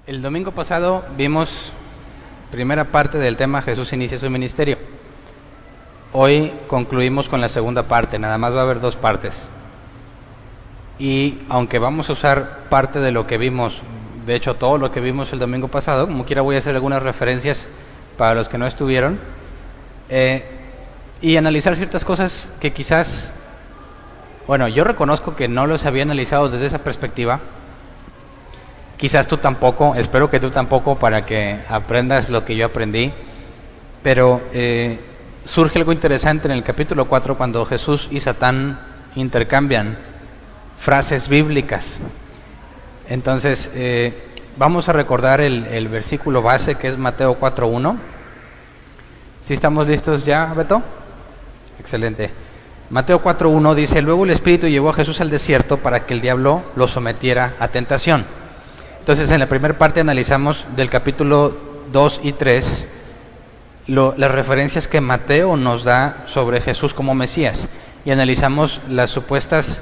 El domingo pasado vimos primera parte del tema Jesús inicia su ministerio. Hoy concluimos con la segunda parte, nada más va a haber dos partes. Y aunque vamos a usar parte de lo que vimos, de hecho todo lo que vimos el domingo pasado, como quiera voy a hacer algunas referencias para los que no estuvieron, y analizar ciertas cosas que quizás, bueno, yo reconozco que no los había analizado desde esa perspectiva. Quizás tú tampoco, espero que tú tampoco, para que aprendas lo que yo aprendí. Pero surge algo interesante en el capítulo 4 cuando Jesús y Satán intercambian frases bíblicas. Entonces, vamos a recordar el versículo base, que es Mateo 4:1. ¿Sí estamos listos ya, Beto? Excelente. Mateo 4:1 dice: luego el Espíritu llevó a Jesús al desierto para que el diablo lo sometiera a tentación. Entonces, en la primera parte analizamos del capítulo 2 y 3 las referencias que Mateo nos da sobre Jesús como Mesías, y analizamos las supuestas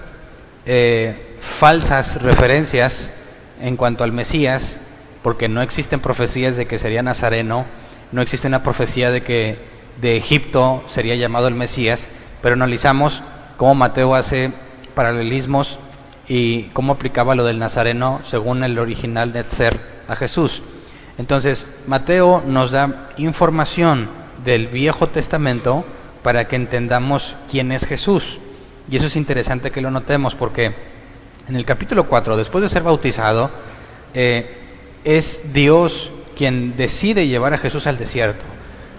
falsas referencias en cuanto al Mesías, porque no existen profecías de que sería nazareno, no existe una profecía de que de Egipto sería llamado el Mesías, pero analizamos cómo Mateo hace paralelismos y cómo aplicaba lo del nazareno según el original Netzer a Jesús. Entonces, Mateo nos da información del Viejo Testamento para que entendamos quién es Jesús. Y eso es interesante que lo notemos, porque en el capítulo 4, después de ser bautizado, es Dios quien decide llevar a Jesús al desierto.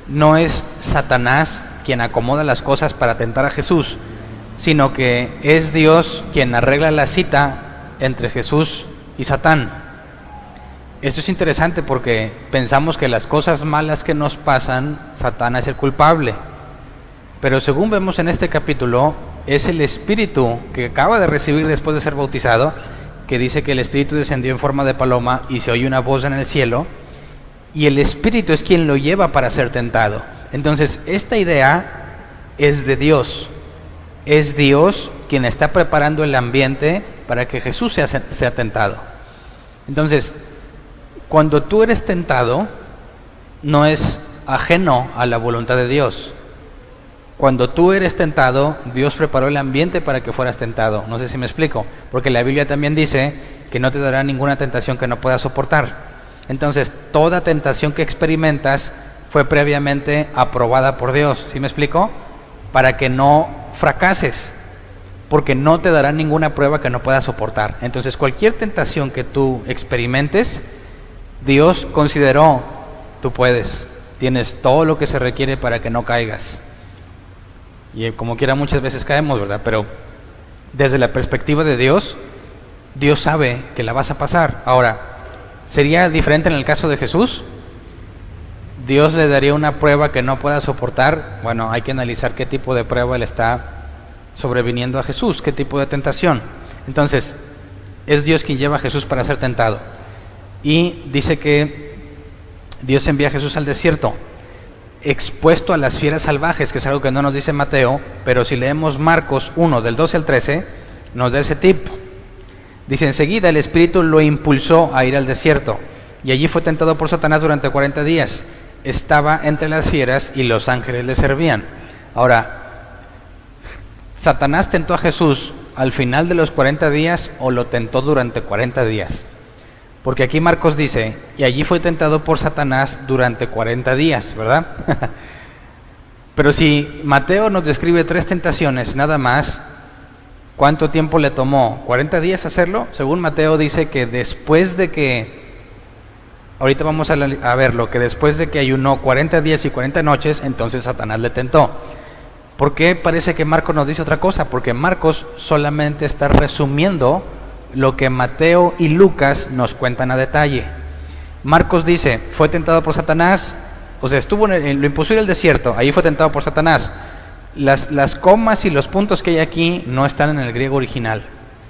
No es Satanás quien acomoda las cosas para tentar a Jesús, sino que es Dios quien arregla la cita entre Jesús y Satán. Esto es interesante porque pensamos que las cosas malas que nos pasan, Satán es el culpable. Pero según vemos en este capítulo, es el Espíritu que acaba de recibir después de ser bautizado, que dice que el Espíritu descendió en forma de paloma y se oye una voz en el cielo, y el Espíritu es quien lo lleva para ser tentado. Entonces, esta idea es de Dios. Es Dios quien está preparando el ambiente para que Jesús sea tentado. Entonces, cuando tú eres tentado, no es ajeno a la voluntad de Dios. Cuando tú eres tentado, Dios preparó el ambiente para que fueras tentado. No sé si me explico, porque la Biblia también dice que no te dará ninguna tentación que no puedas soportar. Entonces, toda tentación que experimentas fue previamente aprobada por Dios. ¿Sí me explico? Para que no fracases, porque no te dará ninguna prueba que no puedas soportar. Entonces, cualquier tentación que tú experimentes, Dios consideró, tú puedes, tienes todo lo que se requiere para que no caigas. Y como quiera muchas veces caemos, ¿verdad? Pero desde la perspectiva de Dios, Dios sabe que la vas a pasar. Ahora, ¿sería diferente en el caso de Jesús? ¿Dios le daría una prueba que no pueda soportar? Bueno, hay que analizar qué tipo de prueba le está sobreviniendo a Jesús, qué tipo de tentación. Entonces, es Dios quien lleva a Jesús para ser tentado. Y dice que Dios envía a Jesús al desierto, expuesto a las fieras salvajes, que es algo que no nos dice Mateo, pero si leemos Marcos 1, del 12 al 13, nos da ese tip. Dice: enseguida el Espíritu lo impulsó a ir al desierto, y allí fue tentado por Satanás durante 40 días. Estaba entre las fieras y los ángeles le servían. Ahora, ¿Satanás tentó a Jesús al final de los 40 días o lo tentó durante 40 días? Porque aquí Marcos dice: y allí fue tentado por Satanás durante 40 días, ¿verdad? Pero si Mateo nos describe 3 tentaciones nada más, ¿cuánto tiempo le tomó? ¿40 días hacerlo? Según Mateo dice que después de que, ahorita vamos a verlo, que después de que ayunó 40 días y 40 noches, entonces Satanás le tentó. ¿Por qué parece que Marcos nos dice otra cosa? Porque Marcos solamente está resumiendo lo que Mateo y Lucas nos cuentan a detalle. Marcos dice: fue tentado por Satanás, o sea, estuvo lo impuso ir al desierto, ahí fue tentado por Satanás. Las comas y los puntos que hay aquí no están en el griego original.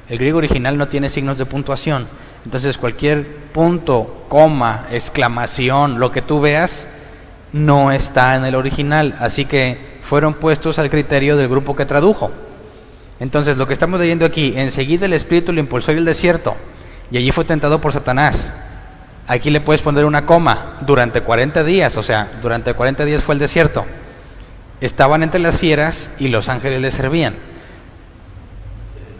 El griego original no tiene signos de puntuación. Entonces, cualquier punto, coma, exclamación, lo que tú veas, no está en el original. Así que fueron puestos al criterio del grupo que tradujo. Entonces, lo que estamos leyendo aquí: enseguida el Espíritu lo impulsó al desierto, y allí fue tentado por Satanás. Aquí le puedes poner una coma, durante 40 días, o sea, durante 40 días fue el desierto. Estaban entre las fieras y los ángeles le servían.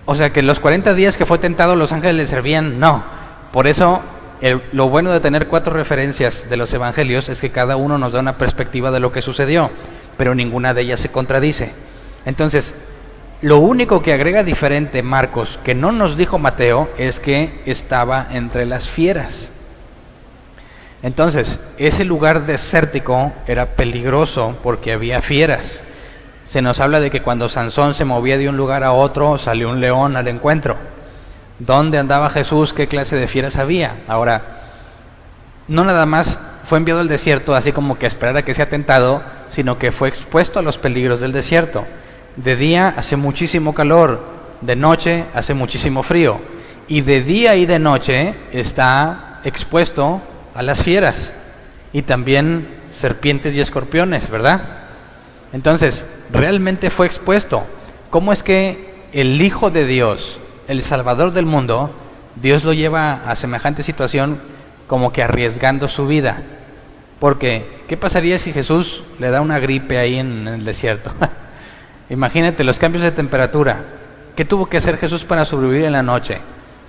O sea que los 40 días que fue tentado los ángeles le servían, no. Por eso lo bueno de tener 4 referencias de los evangelios es que cada uno nos da una perspectiva de lo que sucedió, pero ninguna de ellas se contradice. Entonces, lo único que agrega diferente Marcos, que no nos dijo Mateo, es que estaba entre las fieras. Entonces, ese lugar desértico era peligroso porque había fieras. Se nos habla de que cuando Sansón se movía de un lugar a otro, salió un león al encuentro. ¿Dónde andaba Jesús? ¿Qué clase de fieras había? Ahora, no nada más fue enviado al desierto así como que a esperar a que sea tentado, sino que fue expuesto a los peligros del desierto. De día hace muchísimo calor, de noche hace muchísimo frío, y de día y de noche está expuesto a las fieras, y también serpientes y escorpiones, ¿verdad? Entonces, realmente fue expuesto. ¿Cómo es que el Hijo de Dios, el Salvador del mundo, Dios lo lleva a semejante situación como que arriesgando su vida? Porque, ¿qué pasaría si Jesús le da una gripe ahí en el desierto? Imagínate los cambios de temperatura. ¿Qué tuvo que hacer Jesús para sobrevivir en la noche?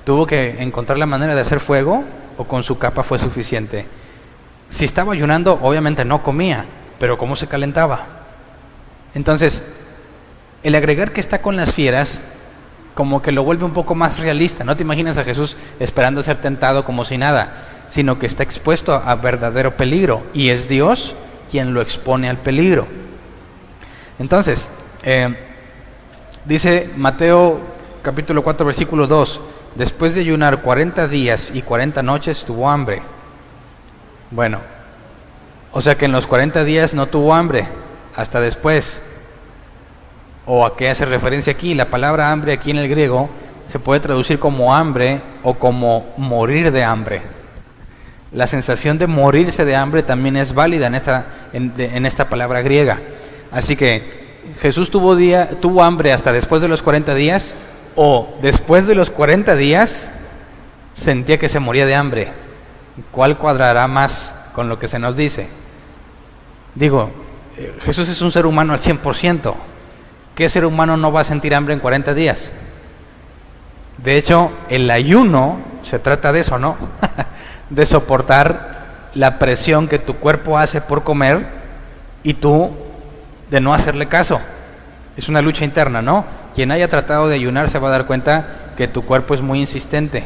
¿Tuvo que encontrar la manera de hacer fuego o con su capa fue suficiente? Si estaba ayunando, obviamente no comía, pero ¿cómo se calentaba? Entonces, el agregar que está con las fieras como que lo vuelve un poco más realista. No te imaginas a Jesús esperando ser tentado como si nada, sino que está expuesto a verdadero peligro, y es Dios quien lo expone al peligro. Entonces, dice Mateo capítulo 4 versículo 2, después de ayunar 40 días y 40 noches tuvo hambre. Bueno, o sea que en los 40 días no tuvo hambre, hasta después. ¿O a qué hace referencia aquí? La palabra hambre aquí en el griego se puede traducir como hambre o como morir de hambre. La sensación de morirse de hambre también es válida en esta palabra griega. Así que Jesús tuvo hambre hasta después de los 40 días, o después de los 40 días sentía que se moría de hambre. ¿Cuál cuadrará más con lo que se nos dice? Digo, Jesús es un ser humano al 100%. ¿Qué ser humano no va a sentir hambre en 40 días? De hecho, el ayuno se trata de eso, ¿no? De soportar la presión que tu cuerpo hace por comer y tú de no hacerle caso. Es una lucha interna, ¿no? Quien haya tratado de ayunar se va a dar cuenta que tu cuerpo es muy insistente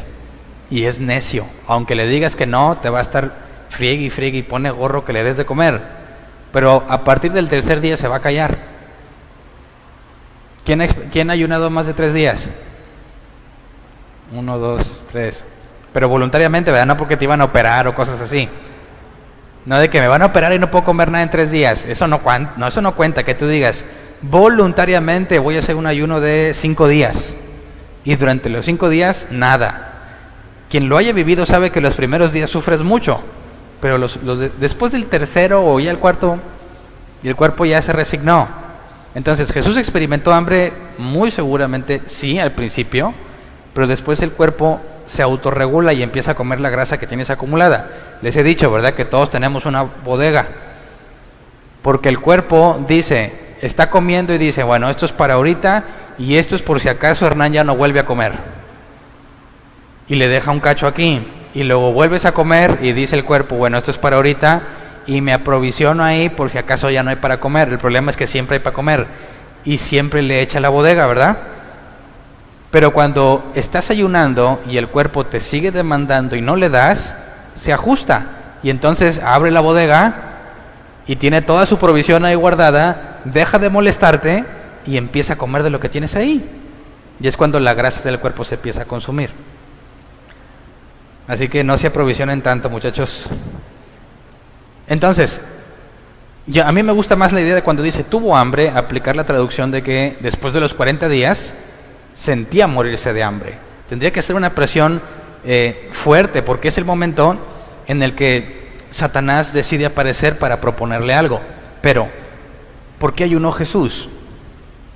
y es necio. Aunque le digas que no, te va a estar friegue y pone gorro que le des de comer. Pero a partir del tercer día se va a callar. ¿Quién ha ayunado más de 3 días? 1, 2, 3. Pero voluntariamente, ¿verdad? No porque te iban a operar o cosas así. No de que me van a operar y no puedo comer nada en 3 días. Eso no cuenta, que tú digas, voluntariamente voy a hacer un ayuno de 5 días. Y durante los 5 días, nada. Quien lo haya vivido sabe que los primeros días sufres mucho. Pero después del tercero o ya el cuarto, y el cuerpo ya se resignó. Entonces Jesús experimentó hambre muy seguramente, sí, al principio, pero después el cuerpo se autorregula y empieza a comer la grasa que tienes acumulada. Les he dicho, ¿verdad?, que todos tenemos una bodega, porque el cuerpo dice, está comiendo y dice, bueno, esto es para ahorita y esto es por si acaso Hernán ya no vuelve a comer. Y le deja un cacho aquí, y luego vuelves a comer y dice el cuerpo, bueno, esto es para ahorita y me aprovisiono ahí por si acaso ya no hay para comer. El problema es que siempre hay para comer y siempre le echa la bodega, ¿verdad? Pero cuando estás ayunando y el cuerpo te sigue demandando y no le das, se ajusta y entonces abre la bodega y tiene toda su provisión ahí guardada, deja de molestarte y empieza a comer de lo que tienes ahí. Y es cuando la grasa del cuerpo se empieza a consumir. Así que no se aprovisionen tanto, muchachos. Entonces, a mí me gusta más la idea de cuando dice tuvo hambre, aplicar la traducción de que después de los 40 días sentía morirse de hambre. Tendría que ser una presión fuerte, porque es el momento en el que Satanás decide aparecer para proponerle algo. Pero, ¿por qué ayunó Jesús?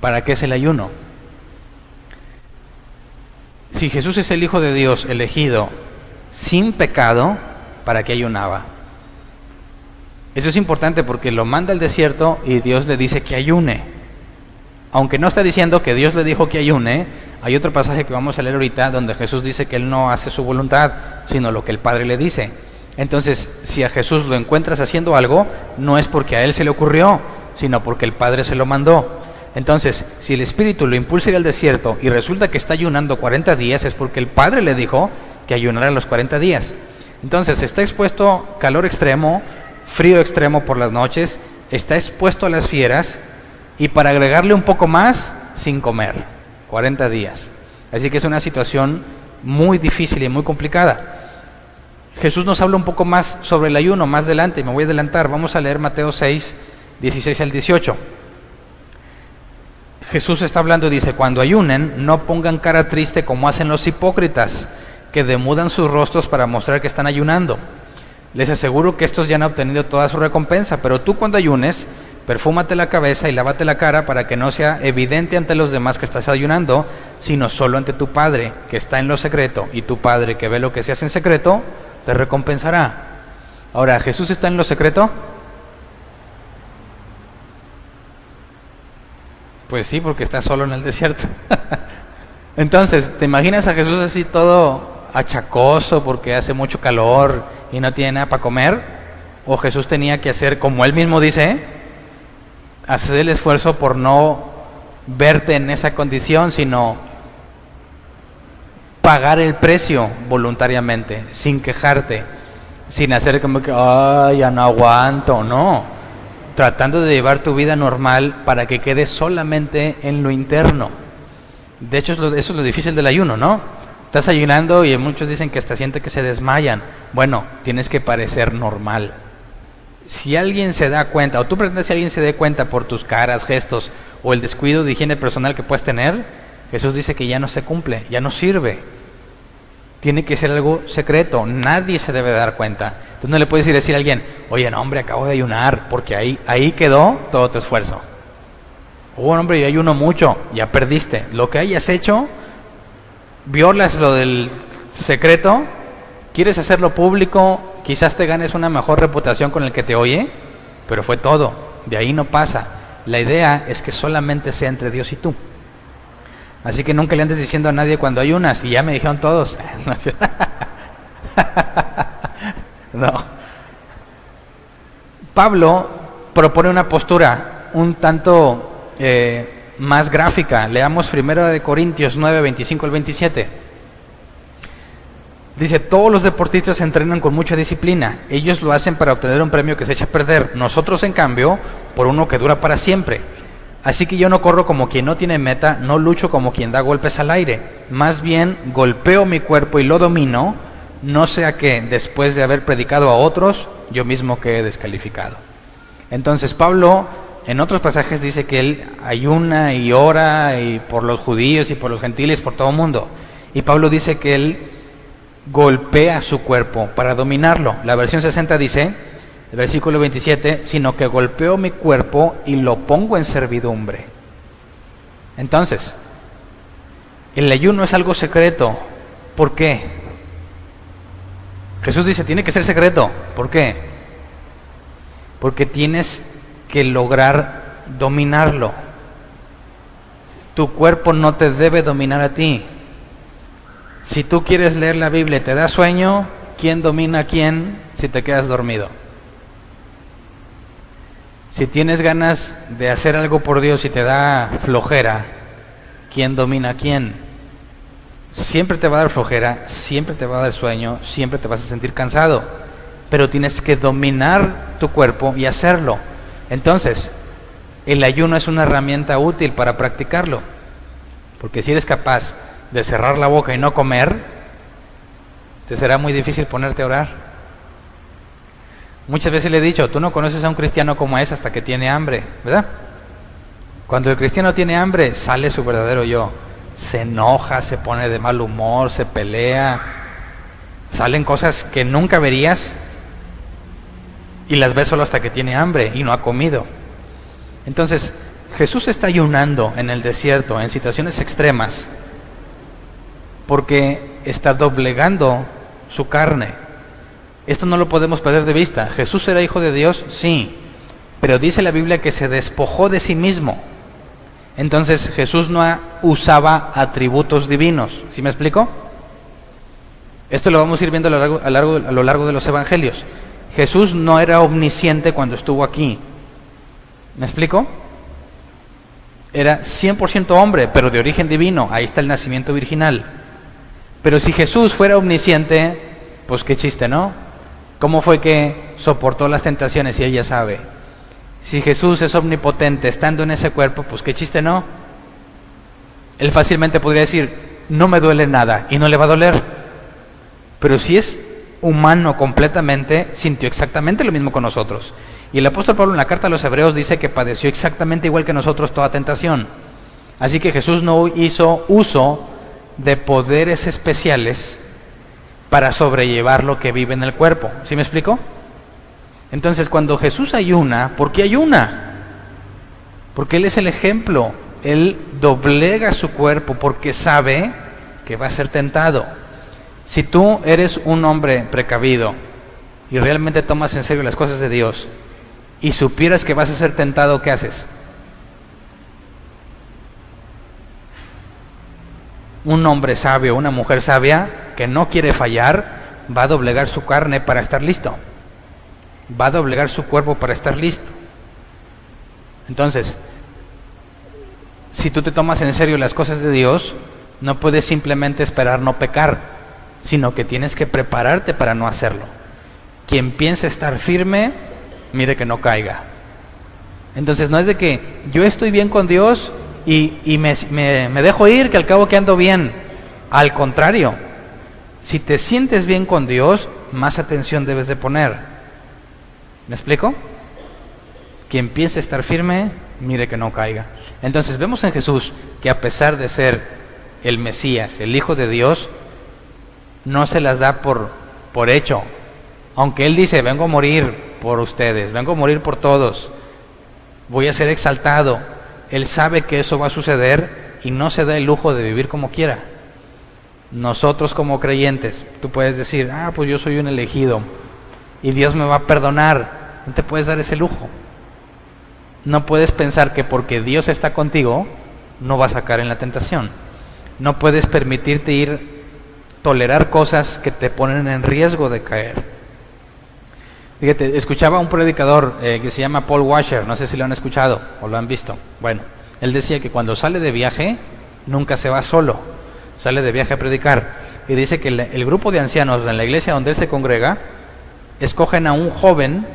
¿Para qué es el ayuno? Si Jesús es el Hijo de Dios elegido sin pecado, para qué ayunaba. Eso es importante porque lo manda al desierto y Dios le dice que ayune. Aunque no está diciendo que Dios le dijo que ayune, hay otro pasaje que vamos a leer ahorita donde Jesús dice que Él no hace su voluntad, sino lo que el Padre le dice. Entonces, si a Jesús lo encuentras haciendo algo, no es porque a Él se le ocurrió, sino porque el Padre se lo mandó. Entonces, si el Espíritu lo impulsa a ir al desierto y resulta que está ayunando 40 días, es porque el Padre le dijo que ayunara los 40 días. Entonces, está expuesto a calor extremo, frío extremo por las noches, está expuesto a las fieras y para agregarle un poco más, sin comer, 40 días. Así que es una situación muy difícil y muy complicada. Jesús nos habla un poco más sobre el ayuno más adelante, me voy a adelantar, vamos a leer Mateo 6, 16 al 18. Jesús está hablando y dice, cuando ayunen, no pongan cara triste como hacen los hipócritas, que demudan sus rostros para mostrar que están ayunando. Les aseguro que estos ya han obtenido toda su recompensa, pero tú cuando ayunes, perfúmate la cabeza y lávate la cara para que no sea evidente ante los demás que estás ayunando, sino solo ante tu Padre, que está en lo secreto, y tu Padre, que ve lo que se hace en secreto, te recompensará. Ahora, ¿Jesús está en lo secreto? Pues sí, porque está solo en el desierto. Entonces, ¿te imaginas a Jesús así todo achacoso porque hace mucho calor y no tiene nada para comer? ¿O Jesús tenía que hacer, como Él mismo dice, hacer el esfuerzo por no verte en esa condición, sino pagar el precio voluntariamente, sin quejarte, sin hacer como que, ay, ya no aguanto, no, tratando de llevar tu vida normal para que quede solamente en lo interno. De hecho, eso es lo difícil del ayuno, ¿no? Estás ayunando y muchos dicen que hasta sienten que se desmayan. Bueno, tienes que parecer normal. Si alguien se da cuenta, o tú pretendes que alguien se dé cuenta por tus caras, gestos, o el descuido de higiene personal que puedes tener, Jesús dice que ya no se cumple, ya no sirve. Tiene que ser algo secreto, nadie se debe dar cuenta. Tú no le puedes decir a alguien, oye, no, hombre, acabo de ayunar, porque ahí quedó todo tu esfuerzo. Hombre, yo ayuno mucho, ya perdiste. Lo que hayas hecho, violas lo del secreto, quieres hacerlo público, quizás te ganes una mejor reputación con el que te oye, pero fue todo, de ahí no pasa. La idea es que solamente sea entre Dios y tú. Así que nunca le andes diciendo a nadie cuando ayunas, y ya me dijeron todos. No. Pablo propone una postura un tanto más gráfica. Leamos 1 Corintios 9, 25 al 27. Dice, todos los deportistas se entrenan con mucha disciplina. Ellos lo hacen para obtener un premio que se echa a perder. Nosotros, en cambio, por uno que dura para siempre. Así que yo no corro como quien no tiene meta, no lucho como quien da golpes al aire. Más bien, golpeo mi cuerpo y lo domino, no sea que, después de haber predicado a otros, yo mismo quede descalificado. Entonces, Pablo, en otros pasajes, dice que él ayuna y ora y por los judíos y por los gentiles, por todo el mundo. Y Pablo dice que él golpea su cuerpo para dominarlo. La versión 60 dice, el versículo 27, sino que golpeo mi cuerpo y lo pongo en servidumbre. Entonces, el ayuno es algo secreto. ¿Por qué? Jesús dice, tiene que ser secreto. ¿Por qué? Porque tienes que lograr dominarlo. Tu cuerpo no te debe dominar a ti. Si tú quieres leer la Biblia y te da sueño, ¿quién domina a quién si te quedas dormido? Si tienes ganas de hacer algo por Dios y te da flojera, ¿quién domina a quién? Siempre te va a dar flojera, siempre te va a dar sueño, siempre te vas a sentir cansado, pero tienes que dominar tu cuerpo y hacerlo. Entonces, el ayuno es una herramienta útil para practicarlo, porque si eres capaz de cerrar la boca y no comer, te será muy difícil ponerte a orar. Muchas veces le he dicho, tú no conoces a un cristiano como es hasta que tiene hambre, ¿verdad? Cuando el cristiano tiene hambre, sale su verdadero yo. Se enoja, se pone de mal humor, se pelea, salen cosas que nunca verías y las ves solo hasta que tiene hambre y no ha comido. Entonces, Jesús está ayunando en el desierto, en situaciones extremas, porque está doblegando su carne. Esto no lo podemos perder de vista. ¿Jesús era hijo de Dios? Sí. Pero dice la Biblia que se despojó de sí mismo. Entonces Jesús no usaba atributos divinos. ¿Sí me explico? Esto lo vamos a ir viendo a lo largo de los evangelios. Jesús no era omnisciente cuando estuvo aquí. ¿Me explico? Era 100% hombre, pero de origen divino. Ahí está el nacimiento virginal. Pero si Jesús fuera omnisciente, pues qué chiste, ¿no? ¿Cómo fue que soportó las tentaciones? Y ella sabe. Si Jesús es omnipotente estando en ese cuerpo, pues qué chiste, ¿no? Él fácilmente podría decir, no me duele nada, y no le va a doler. Pero si es humano completamente, sintió exactamente lo mismo con nosotros. Y el apóstol Pablo en la carta a los Hebreos dice que padeció exactamente igual que nosotros toda tentación. Así que Jesús no hizo uso de poderes especiales para sobrellevar lo que vive en el cuerpo. ¿Sí me explico? Entonces, cuando Jesús ayuna, ¿por qué ayuna? Porque Él es el ejemplo. Él doblega su cuerpo porque sabe que va a ser tentado. Si tú eres un hombre precavido y realmente tomas en serio las cosas de Dios y supieras que vas a ser tentado, ¿qué haces? Un hombre sabio, una mujer sabia que no quiere fallar, va a doblegar su carne para estar listo. Va a doblegar su cuerpo para estar listo. Entonces, si tú te tomas en serio las cosas de Dios, no puedes simplemente esperar no pecar, sino que tienes que prepararte para no hacerlo. Quien piensa estar firme, mire que no caiga. Entonces no es de que yo estoy bien con Dios y me dejo ir, que al cabo que ando bien. Al contrario, si te sientes bien con Dios, más atención debes de poner. ¿Me explico? Quien piense estar firme, mire que no caiga. Entonces vemos en Jesús que a pesar de ser el Mesías, el Hijo de Dios, no se las da por hecho. Aunque Él dice, vengo a morir por ustedes, vengo a morir por todos, voy a ser exaltado. Él sabe que eso va a suceder y no se da el lujo de vivir como quiera. Nosotros como creyentes, tú puedes decir, pues yo soy un elegido y Dios me va a perdonar. No te puedes dar ese lujo. No puedes pensar que porque Dios está contigo, no vas a caer en la tentación. No puedes permitirte tolerar cosas que te ponen en riesgo de caer. Fíjate, escuchaba a un predicador que se llama Paul Washer, no sé si lo han escuchado o lo han visto. Bueno, él decía que cuando sale de viaje, nunca se va solo, sale de viaje a predicar. Y dice que el grupo de ancianos en la iglesia donde él se congrega, escogen a un joven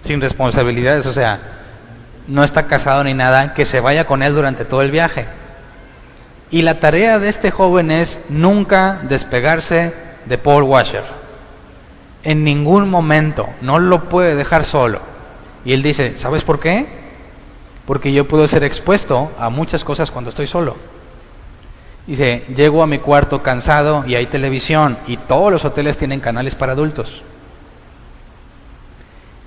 sin responsabilidades, o sea, no está casado ni nada, que se vaya con él durante todo el viaje. Y la tarea de este joven es nunca despegarse de Paul Washer. En ningún momento, no lo puede dejar solo. Y él dice, ¿sabes por qué? Porque yo puedo ser expuesto a muchas cosas cuando estoy solo. Dice, llego a mi cuarto cansado y hay televisión y todos los hoteles tienen canales para adultos.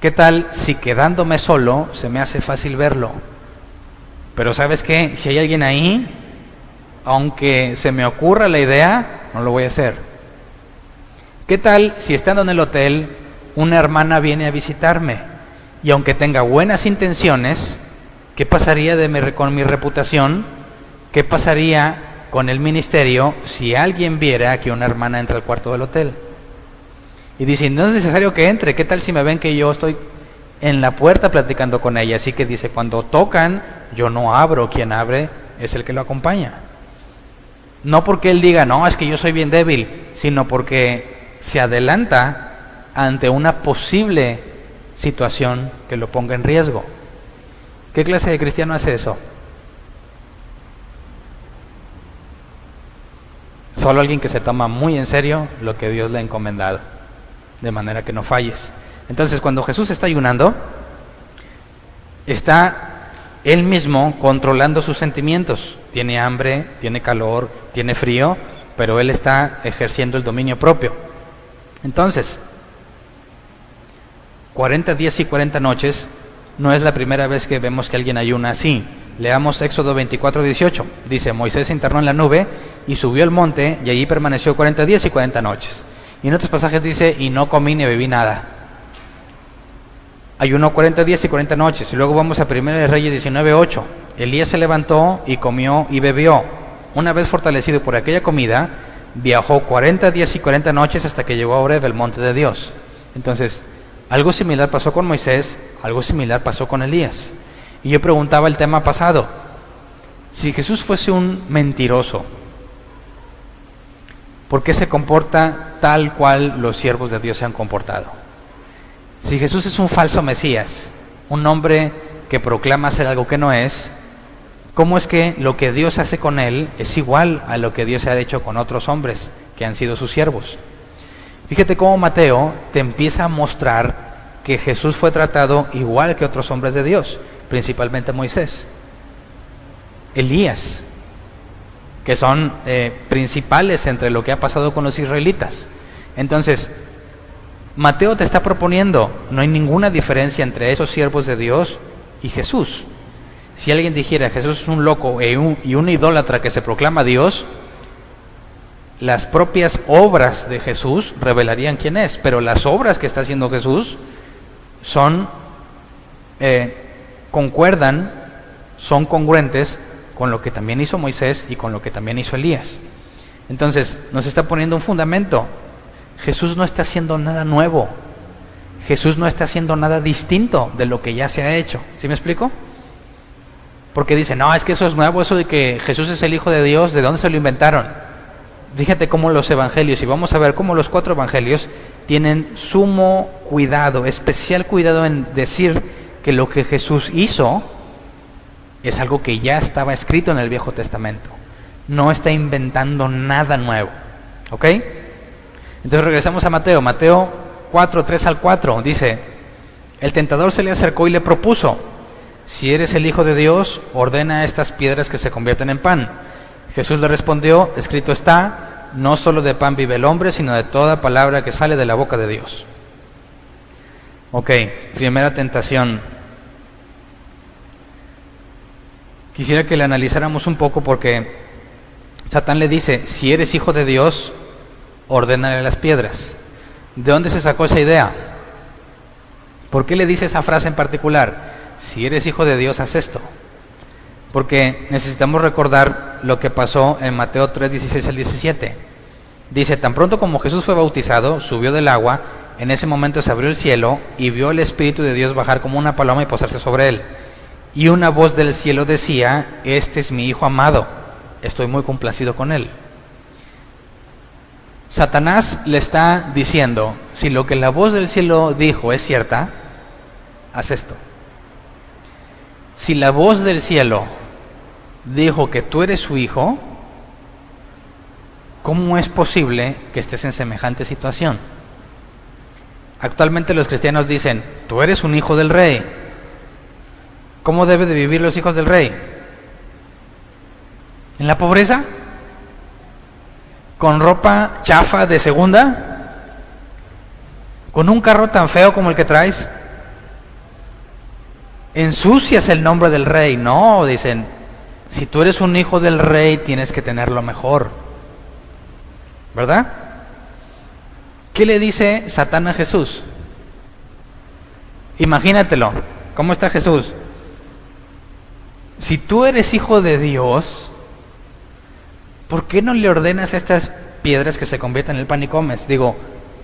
¿Qué tal si quedándome solo se me hace fácil verlo? Pero ¿sabes qué? Si hay alguien ahí, aunque se me ocurra la idea, no lo voy a hacer. ¿Qué tal si estando en el hotel, una hermana viene a visitarme? Y aunque tenga buenas intenciones, ¿qué pasaría con mi reputación? ¿Qué pasaría con el ministerio si alguien viera que una hermana entra al cuarto del hotel? Y dice, no es necesario que entre, ¿qué tal si me ven que yo estoy en la puerta platicando con ella? Así que dice, cuando tocan, yo no abro, quien abre es el que lo acompaña. No porque él diga, no, es que yo soy bien débil, sino porque se adelanta ante una posible situación que lo ponga en riesgo. ¿Qué clase de cristiano hace eso? Solo alguien que se toma muy en serio lo que Dios le ha encomendado, de manera que no falles. Entonces, cuando Jesús está ayunando, está Él mismo controlando sus sentimientos. Tiene hambre, tiene calor, tiene frío, pero Él está ejerciendo el dominio propio. Entonces, 40 días y 40 noches no es la primera vez que vemos que alguien ayuna así. Leamos Éxodo 24:18. Dice, Moisés se internó en la nube y subió al monte y allí permaneció 40 días y 40 noches. Y en otros pasajes dice, y no comí ni bebí nada. Ayunó 40 días y 40 noches. Y luego vamos a 1 de Reyes 19:8. Elías se levantó y comió y bebió. Una vez fortalecido por aquella comida, viajó 40 días y 40 noches hasta que llegó a Oreb, el monte de Dios. Entonces, algo similar pasó con Moisés, algo similar pasó con Elías. Y yo preguntaba el tema pasado, si Jesús fuese un mentiroso, ¿por qué se comporta tal cual los siervos de Dios se han comportado? Si Jesús es un falso Mesías, un hombre que proclama ser algo que no es, ¿cómo es que lo que Dios hace con él es igual a lo que Dios ha hecho con otros hombres que han sido sus siervos? Fíjate cómo Mateo te empieza a mostrar que Jesús fue tratado igual que otros hombres de Dios, principalmente Moisés, Elías, que son principales entre lo que ha pasado con los israelitas. Entonces, Mateo te está proponiendo, no hay ninguna diferencia entre esos siervos de Dios y Jesús. Si alguien dijera Jesús es un loco y un idólatra que se proclama Dios, las propias obras de Jesús revelarían quién es, pero las obras que está haciendo Jesús concuerdan, son congruentes con lo que también hizo Moisés y con lo que también hizo Elías. Entonces, nos está poniendo un fundamento. Jesús no está haciendo nada nuevo. Jesús no está haciendo nada distinto de lo que ya se ha hecho. ¿Sí me explico? Porque dicen, no, es que eso es nuevo, eso de que Jesús es el Hijo de Dios, ¿de dónde se lo inventaron? Fíjate cómo los evangelios, y vamos a ver cómo los 4 evangelios tienen sumo cuidado, especial cuidado en decir que lo que Jesús hizo es algo que ya estaba escrito en el Viejo Testamento. No está inventando nada nuevo. ¿Ok? Entonces regresamos a Mateo. Mateo 4, 3 al 4 dice, el tentador se le acercó y le propuso, si eres el Hijo de Dios, ordena a estas piedras que se convierten en pan. Jesús le respondió, escrito está, no solo de pan vive el hombre, sino de toda palabra que sale de la boca de Dios. Ok, primera tentación. Quisiera que la analizáramos un poco porque Satán le dice, si eres hijo de Dios, ordénale las piedras. ¿De dónde se sacó esa idea? ¿Por qué le dice esa frase en particular? Si eres hijo de Dios, haz esto. Porque necesitamos recordar lo que pasó en Mateo 3, 16 al 17. Dice, tan pronto como Jesús fue bautizado, subió del agua, en ese momento se abrió el cielo y vio el Espíritu de Dios bajar como una paloma y posarse sobre él. Y una voz del cielo decía, este es mi Hijo amado, estoy muy complacido con él. Satanás le está diciendo, si lo que la voz del cielo dijo es cierta, haz esto. Si la voz del cielo dijo que tú eres su hijo, ¿cómo es posible que estés en semejante situación? Actualmente los cristianos dicen, tú eres un hijo del rey. ¿Cómo deben de vivir los hijos del rey? ¿En la pobreza? ¿Con ropa chafa de segunda? ¿Con un carro tan feo como el que traes? Ensucias el nombre del rey. No, dicen, si tú eres un hijo del rey tienes que tenerlo mejor, ¿verdad? ¿Qué le dice Satán a Jesús? Imagínatelo, ¿cómo está Jesús? Si tú eres hijo de Dios, ¿por qué no le ordenas a estas piedras que se conviertan en el pan y comes? Digo,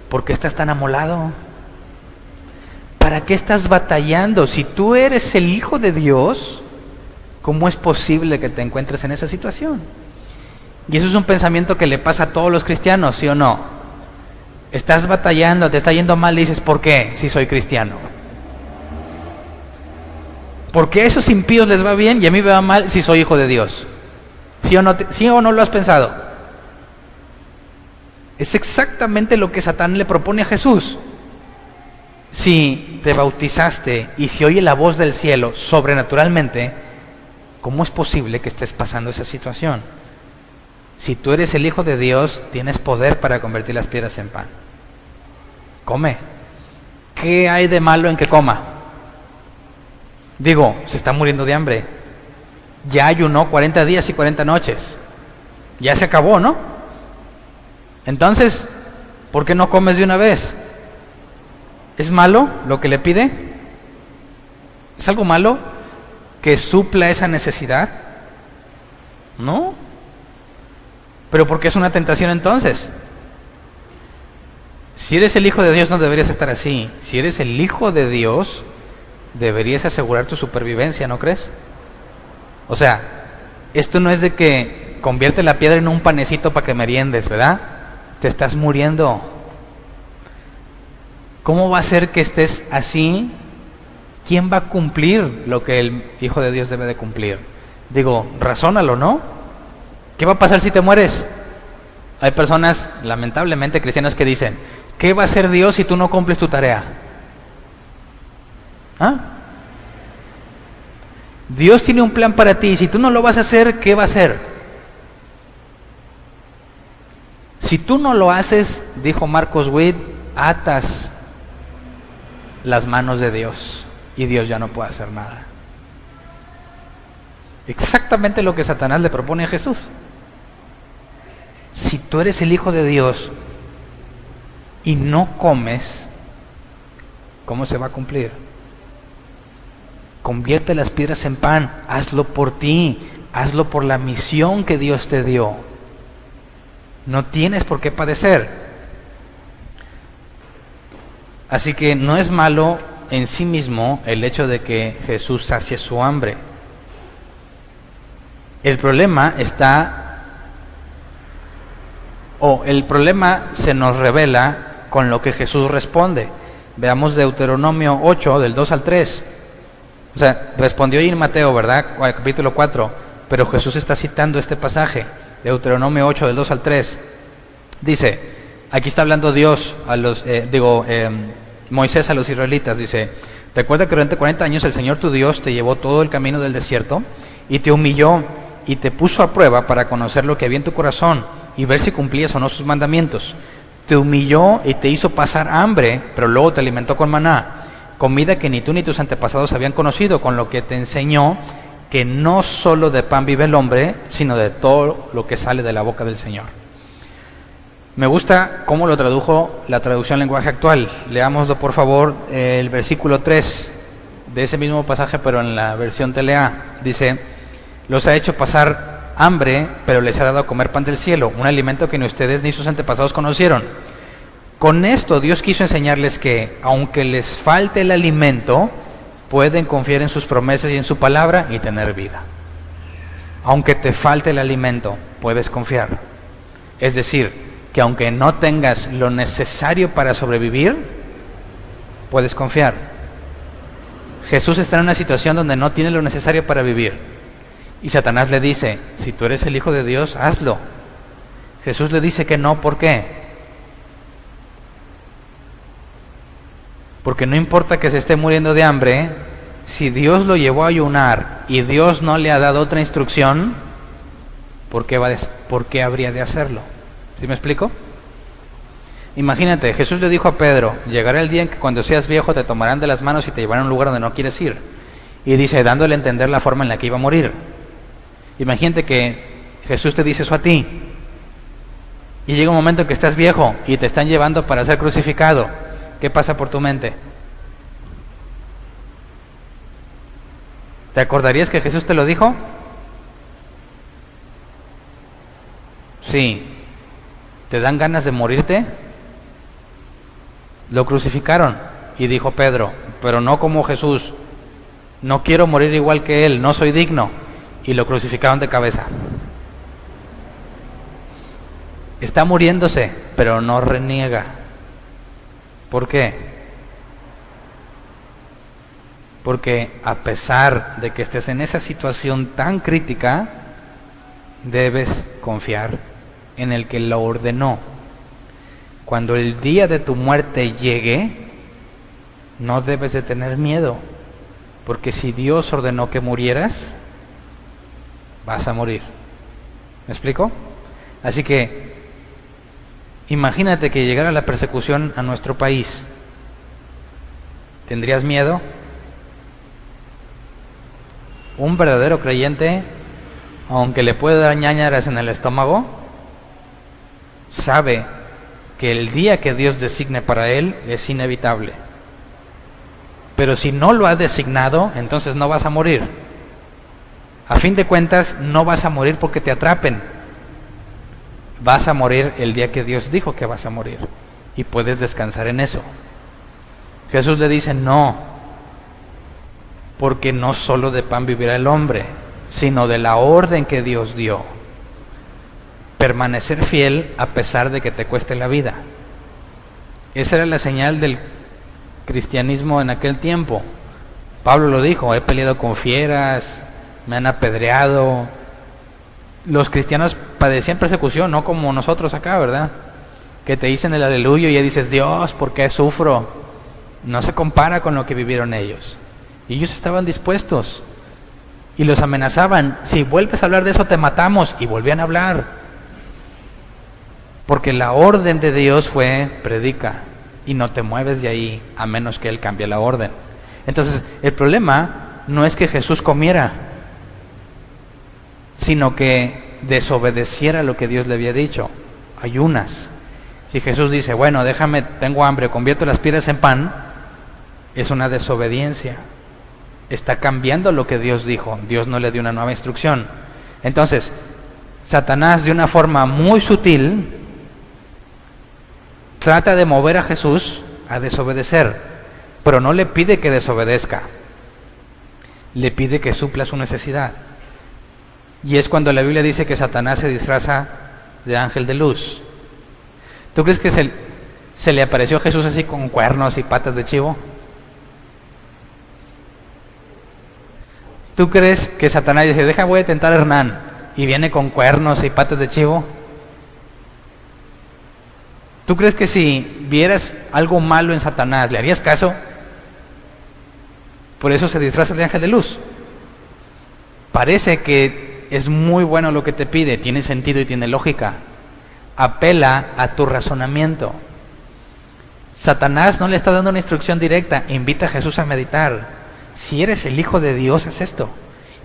¿por qué estás tan amolado? ¿Para qué estás batallando? Si tú eres el Hijo de Dios, ¿cómo es posible que te encuentres en esa situación? Y eso es un pensamiento que le pasa a todos los cristianos, ¿sí o no? Estás batallando, te está yendo mal y dices, ¿por qué? Si soy cristiano. ¿Por qué a esos impíos les va bien y a mí me va mal si soy hijo de Dios? ¿Sí o no lo has pensado? Es exactamente lo que Satán le propone a Jesús. Si te bautizaste y si oye la voz del cielo sobrenaturalmente, ¿cómo es posible que estés pasando esa situación? Si tú eres el Hijo de Dios, tienes poder para convertir las piedras en pan. Come. ¿Qué hay de malo en que coma? Digo, se está muriendo de hambre. Ya ayunó 40 días y 40 noches. Ya se acabó, ¿no? Entonces, ¿Por qué no comes de una vez? ¿Es malo lo que le pide? ¿Es algo malo que supla esa necesidad? No. ¿Pero por qué es una tentación entonces? Si eres el Hijo de Dios no deberías estar así. Si eres el Hijo de Dios, deberías asegurar tu supervivencia, ¿no crees? O sea, esto no es de que convierte la piedra en un panecito para que meriendes, ¿verdad? Te estás muriendo. ¿Cómo va a ser que estés así? ¿Quién va a cumplir lo que el Hijo de Dios debe de cumplir? Digo, razónalo, ¿no? ¿Qué va a pasar si te mueres? Hay personas, lamentablemente cristianas, que dicen, ¿qué va a hacer Dios si tú no cumples tu tarea? ¿Ah? Dios tiene un plan para ti, si tú no lo vas a hacer, ¿qué va a hacer? Si tú no lo haces, dijo Marcos Witt, atas las manos de Dios y Dios ya no puede hacer nada. Exactamente lo que Satanás le propone a Jesús. Si tú eres el Hijo de Dios y no comes, ¿cómo se va a cumplir? Convierte las piedras en pan, hazlo por ti, hazlo por la misión que Dios te dio. No tienes por qué padecer. Así que no es malo en sí mismo el hecho de que Jesús sacie su hambre. El problema el problema se nos revela con lo que Jesús responde. Veamos Deuteronomio 8, del 2 al 3. O sea, respondió ahí en Mateo, ¿verdad? Capítulo 4. Pero Jesús está citando este pasaje, Deuteronomio 8, del 2 al 3. Dice, aquí está hablando Dios a los, Moisés a los israelitas, dice, recuerda que durante 40 años el Señor tu Dios te llevó todo el camino del desierto y te humilló y te puso a prueba para conocer lo que había en tu corazón y ver si cumplías o no sus mandamientos. Te humilló y te hizo pasar hambre, pero luego te alimentó con maná, comida que ni tú ni tus antepasados habían conocido, con lo que te enseñó que no solo de pan vive el hombre, sino de todo lo que sale de la boca del Señor. Me gusta cómo lo tradujo la traducción lenguaje actual. Leámoslo por favor, el versículo 3 de ese mismo pasaje, pero en la versión TLA. Dice, los ha hecho pasar hambre, pero les ha dado a comer pan del cielo, un alimento que ni ustedes ni sus antepasados conocieron. Con esto Dios quiso enseñarles que, aunque les falte el alimento, pueden confiar en sus promesas y en su palabra y tener vida. Aunque te falte el alimento, puedes confiar. Es decir, que aunque no tengas lo necesario para sobrevivir, puedes confiar. Jesús está en una situación donde no tiene lo necesario para vivir. Y Satanás le dice, si tú eres el Hijo de Dios, hazlo. Jesús le dice que no, ¿por qué? Porque no importa que se esté muriendo de hambre, si Dios lo llevó a ayunar y Dios no le ha dado otra instrucción, ¿por qué habría de hacerlo? ¿Sí me explico? Imagínate, Jesús le dijo a Pedro, llegará el día en que cuando seas viejo te tomarán de las manos y te llevarán a un lugar donde no quieres ir. Y dice, dándole a entender la forma en la que iba a morir. Imagínate que Jesús te dice eso a ti. Y llega un momento en que estás viejo y te están llevando para ser crucificado. ¿Qué pasa por tu mente? ¿Te acordarías que Jesús te lo dijo? Sí. ¿Te dan ganas de morirte? Lo crucificaron y dijo Pedro, pero no como Jesús. No quiero morir igual que él, no soy digno. Y lo crucificaron de cabeza. Está muriéndose, pero no reniega. ¿Por qué? Porque a pesar de que estés en esa situación tan crítica, debes confiar en el que lo ordenó. Cuando el día de tu muerte llegue, no debes de tener miedo, porque si Dios ordenó que murieras, vas a morir. ¿Me explico? Así que imagínate que llegara la persecución a nuestro país. ¿Tendrías miedo? Un verdadero creyente, aunque le pueda dar ñáñaras en el estómago, sabe que el día que Dios designe para él es inevitable. Pero si no lo ha designado, entonces no vas a morir. A fin de cuentas, no vas a morir porque te atrapen. Vas a morir el día que Dios dijo que vas a morir. Y puedes descansar en eso. Jesús le dice, no, porque no solo de pan vivirá el hombre, sino de la orden que Dios dio. Permanecer fiel a pesar de que te cueste la vida. Esa era la señal del cristianismo en aquel tiempo. Pablo lo dijo, he peleado con fieras, me han apedreado. Los cristianos padecían persecución, no como nosotros acá, ¿verdad? Que te dicen el aleluya y ya dices, Dios, ¿por qué sufro? No se compara con lo que vivieron ellos. Y ellos estaban dispuestos. Y los amenazaban, si vuelves a hablar de eso te matamos. Y volvían a hablar. Porque la orden de Dios fue, predica. Y no te mueves de ahí a menos que Él cambie la orden. Entonces, el problema no es que Jesús comiera, sino que desobedeciera lo que Dios le había dicho. Ayunas. Si Jesús dice, bueno, déjame, tengo hambre, convierto las piedras en pan, es una desobediencia. Está cambiando lo que Dios dijo. Dios no le dio una nueva instrucción. Entonces, Satanás de una forma muy sutil trata de mover a Jesús a desobedecer, pero no le pide que desobedezca, le pide que supla su necesidad. Y es cuando la Biblia dice que Satanás se disfraza de ángel de luz. ¿Tú crees que se le apareció a Jesús así con cuernos y patas de chivo? ¿Tú crees que Satanás dice, voy a tentar a Hernán, y viene con cuernos y patas de chivo? ¿Tú crees que si vieras algo malo en Satanás, le harías caso? Por eso se disfraza de ángel de luz. Parece que es muy bueno lo que te pide, tiene sentido y tiene lógica. Apela a tu razonamiento. Satanás no le está dando una instrucción directa, invita a Jesús a meditar. Si eres el Hijo de Dios, haz esto.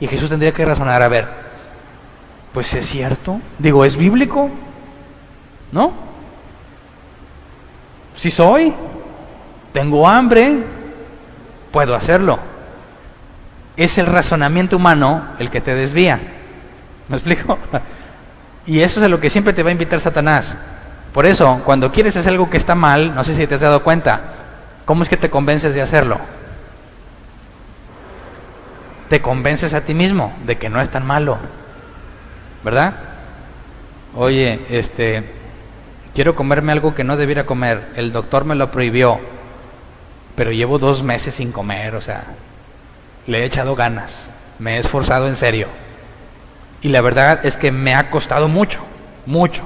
Y Jesús tendría que razonar, a ver, pues es cierto, digo, ¿es bíblico? ¿No? Si soy, tengo hambre, puedo hacerlo. Es el razonamiento humano el que te desvía. ¿Me explico? Y eso es a lo que siempre te va a invitar Satanás. Por eso, cuando quieres hacer algo que está mal, no sé si te has dado cuenta, ¿cómo es que te convences de hacerlo? Te convences a ti mismo de que no es tan malo, ¿verdad? Oye, quiero comerme algo que no debiera comer, el doctor me lo prohibió, pero llevo 2 meses sin comer, o sea, le he echado ganas, me he esforzado en serio, y la verdad es que me ha costado mucho, mucho,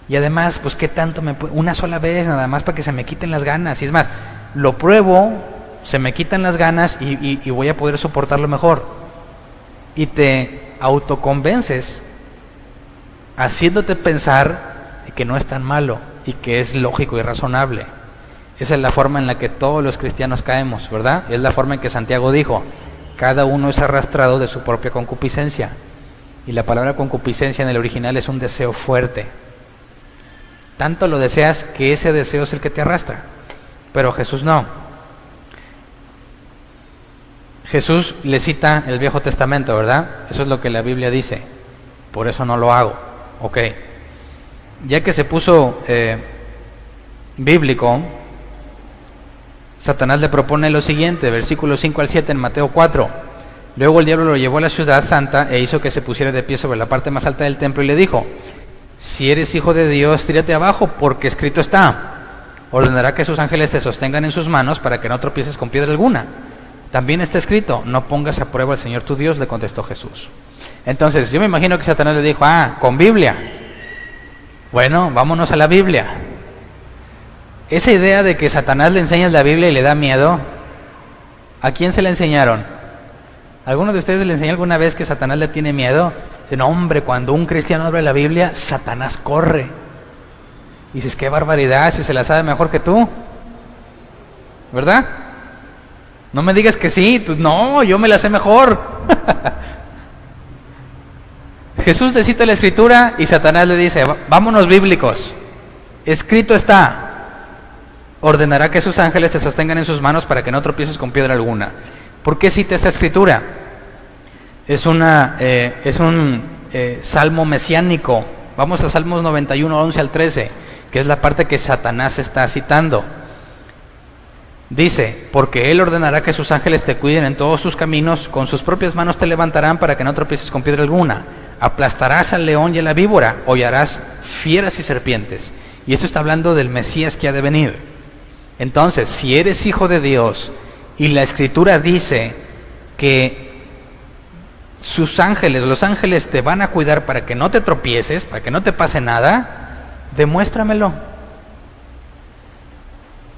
y además, pues qué tanto una sola vez nada más para que se me quiten las ganas, y es más, lo pruebo, se me quitan las ganas y voy a poder soportarlo mejor, y te autoconvences haciéndote pensar que no es tan malo y que es lógico y razonable. Esa es la forma en la que todos los cristianos caemos, ¿verdad? Es la forma en que Santiago dijo, cada uno es arrastrado de su propia concupiscencia. Y la palabra concupiscencia en el original es un deseo fuerte. Tanto lo deseas que ese deseo es el que te arrastra. Pero Jesús no. Jesús le cita el Viejo Testamento, ¿verdad? Eso es lo que la Biblia dice. Por eso no lo hago. Ok. Ya que se puso bíblico, Satanás le propone lo siguiente, versículos 5 al 7 en Mateo 4. Luego el diablo lo llevó a la ciudad santa e hizo que se pusiera de pie sobre la parte más alta del templo y le dijo, si eres hijo de Dios, tírate abajo, porque escrito está, ordenará que sus ángeles te sostengan en sus manos para que no tropieces con piedra alguna. También está escrito, no pongas a prueba al Señor tu Dios, le contestó Jesús. Entonces, yo me imagino que Satanás le dijo, con Biblia. Bueno, vámonos a la Biblia. Esa idea de que Satanás le enseña la Biblia y le da miedo, ¿a quién se la enseñaron? ¿Alguno de ustedes le enseñó alguna vez que Satanás le tiene miedo? Dicen, hombre, cuando un cristiano abre la Biblia, Satanás corre. Y dices, qué barbaridad, si se la sabe mejor que tú. ¿Verdad? No me digas que sí, no, yo me la sé mejor. Jesús le cita la Escritura y Satanás le dice, vámonos bíblicos. escrito está, ordenará que sus ángeles te sostengan en sus manos para que no tropieces con piedra alguna. ¿Por qué cita esta escritura? Es un salmo mesiánico. Vamos a Salmos 91, 11 al 13, que es la parte que Satanás está citando. Dice, porque Él ordenará que sus ángeles te cuiden en todos sus caminos, con sus propias manos te levantarán para que no tropieces con piedra alguna. Aplastarás al león y a la víbora, hollarás fieras y serpientes. Y esto está hablando del Mesías que ha de venir. Entonces, si eres hijo de Dios y la Escritura dice que sus ángeles, los ángeles te van a cuidar para que no te tropieces, para que no te pase nada, demuéstramelo.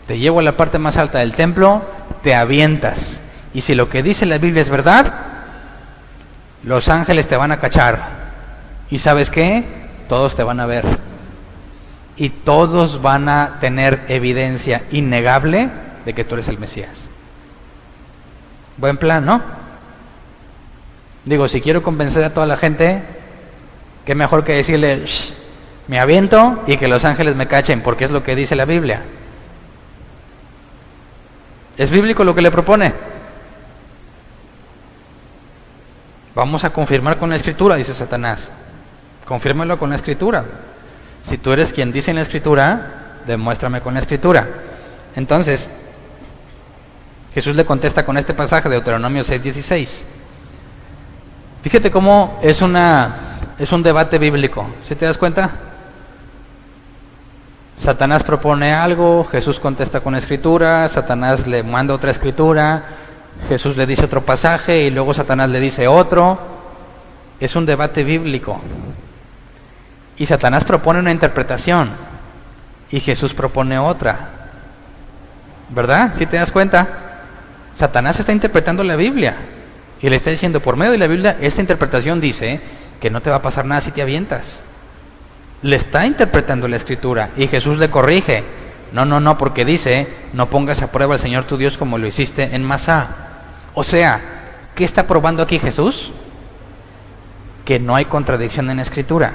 Te llevo a la parte más alta del templo, te avientas. Y si lo que dice la Biblia es verdad, los ángeles te van a cachar. ¿Y sabes qué? Todos te van a ver. Y todos van a tener evidencia innegable de que tú eres el Mesías. Buen plan, ¿no? Digo, si quiero convencer a toda la gente, qué mejor que decirle, me aviento y que los ángeles me cachen, porque es lo que dice la Biblia. ¿Es bíblico lo que le propone? Vamos a confirmar con la Escritura, dice Satanás. Confírmalo con la Escritura. Si tú eres quien dice en la Escritura, demuéstrame con la Escritura. Entonces, Jesús le contesta con este pasaje de Deuteronomio 6:16. Fíjate cómo es un debate bíblico. ¿Sí te das cuenta? Satanás propone algo, Jesús contesta con escritura, Satanás le manda otra escritura, Jesús le dice otro pasaje y luego Satanás le dice otro. Es un debate bíblico. Y Satanás propone una interpretación y Jesús propone otra. ¿Verdad? ¿Sí te das cuenta? Satanás está interpretando la Biblia y le está diciendo, por medio de la Biblia, esta interpretación dice que no te va a pasar nada si te avientas. Le está interpretando la Escritura y Jesús le corrige. No, porque dice, no pongas a prueba al Señor tu Dios como lo hiciste en Masá. O sea, ¿qué está probando aquí Jesús? Que no hay contradicción en la Escritura.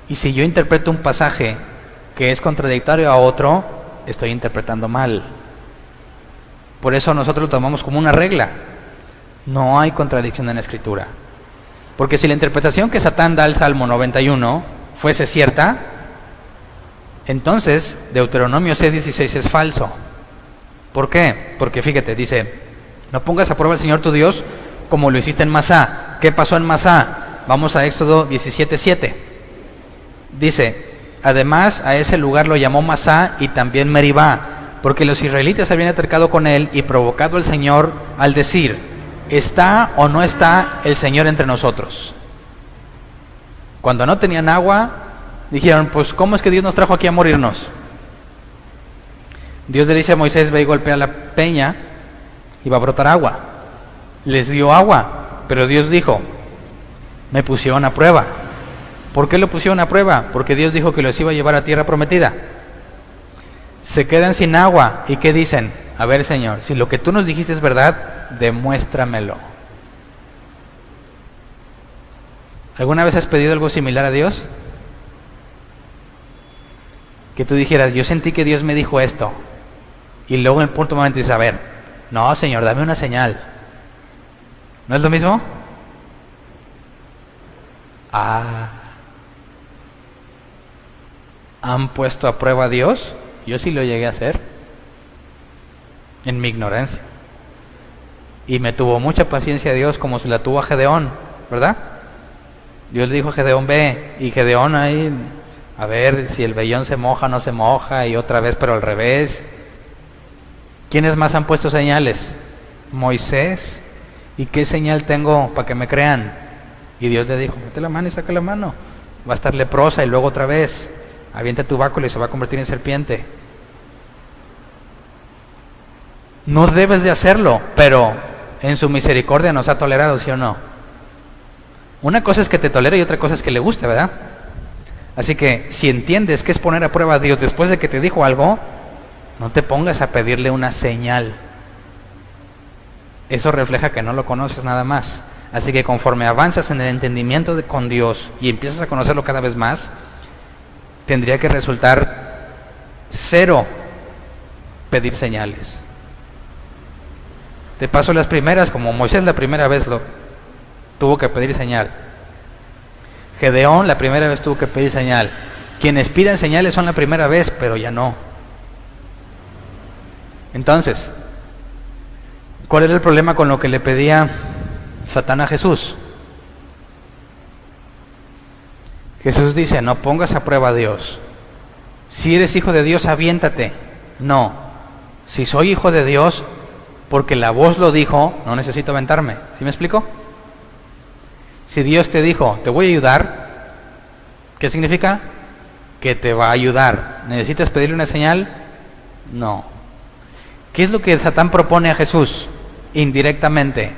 Y si yo interpreto un pasaje que es contradictorio a otro, estoy interpretando mal. Por eso nosotros lo tomamos como una regla. No hay contradicción en la Escritura. Porque si la interpretación que Satán da al Salmo 91 fuese cierta, entonces Deuteronomio 6:16 es falso. ¿Por qué? Porque fíjate, dice, no pongas a prueba al Señor tu Dios como lo hiciste en Masá. ¿Qué pasó en Masá? Vamos a Éxodo 17:7. Dice, además a ese lugar lo llamó Masá y también Meribá, porque los israelitas habían acercado con él y provocado al Señor al decir, ¿está o no está el Señor entre nosotros? Cuando no tenían agua, dijeron, pues ¿cómo es que Dios nos trajo aquí a morirnos? Dios le dice a Moisés, ve y golpea la peña y va a brotar agua. Les dio agua, pero Dios dijo, me pusieron a prueba. ¿Por qué lo pusieron a prueba? Porque Dios dijo que los iba a llevar a tierra prometida. Se quedan sin agua, ¿y qué dicen? A ver, Señor, si lo que tú nos dijiste es verdad, demuéstramelo. ¿Alguna vez has pedido algo similar a Dios? Que tú dijeras, yo sentí que Dios me dijo esto. Y luego en el punto momento dices, a ver, no, Señor, dame una señal. ¿No es lo mismo? ¿Han puesto a prueba a Dios? Yo sí lo llegué a hacer. En mi ignorancia. Y me tuvo mucha paciencia Dios como se la tuvo a Gedeón, ¿verdad? Dios le dijo a Gedeón, ve, y Gedeón ahí, a ver si el vellón se moja o no se moja, y otra vez pero al revés. ¿Quiénes más han puesto señales? Moisés. ¿Y qué señal tengo para que me crean? Y Dios le dijo, mete la mano y saca la mano. Va a estar leprosa y luego otra vez. Avienta tu báculo y se va a convertir en serpiente. No debes de hacerlo, pero en su misericordia nos ha tolerado, ¿sí o no? Una cosa es que te tolere y otra cosa es que le guste, ¿verdad? Así que si entiendes que es poner a prueba a Dios después de que te dijo algo, no te pongas a pedirle una señal. Eso refleja que no lo conoces nada más. Así que conforme avanzas en el entendimiento con Dios y empiezas a conocerlo cada vez más, tendría que resultar Cero pedir señales. De paso, las primeras, como Moisés la primera vez tuvo que pedir señal. Gedeón la primera vez tuvo que pedir señal. Quienes piden señales son la primera vez, pero ya no. Entonces, ¿cuál era el problema con lo que le pedía Satán a Jesús? Jesús dice, no pongas a prueba a Dios. Si eres hijo de Dios, aviéntate. No. Si soy hijo de Dios, porque la voz lo dijo, no necesito aventarme. ¿Sí me explico? Si Dios te dijo, te voy a ayudar, ¿qué significa? Que te va a ayudar. ¿Necesitas pedirle una señal? No. ¿Qué es lo que Satán propone a Jesús? Indirectamente,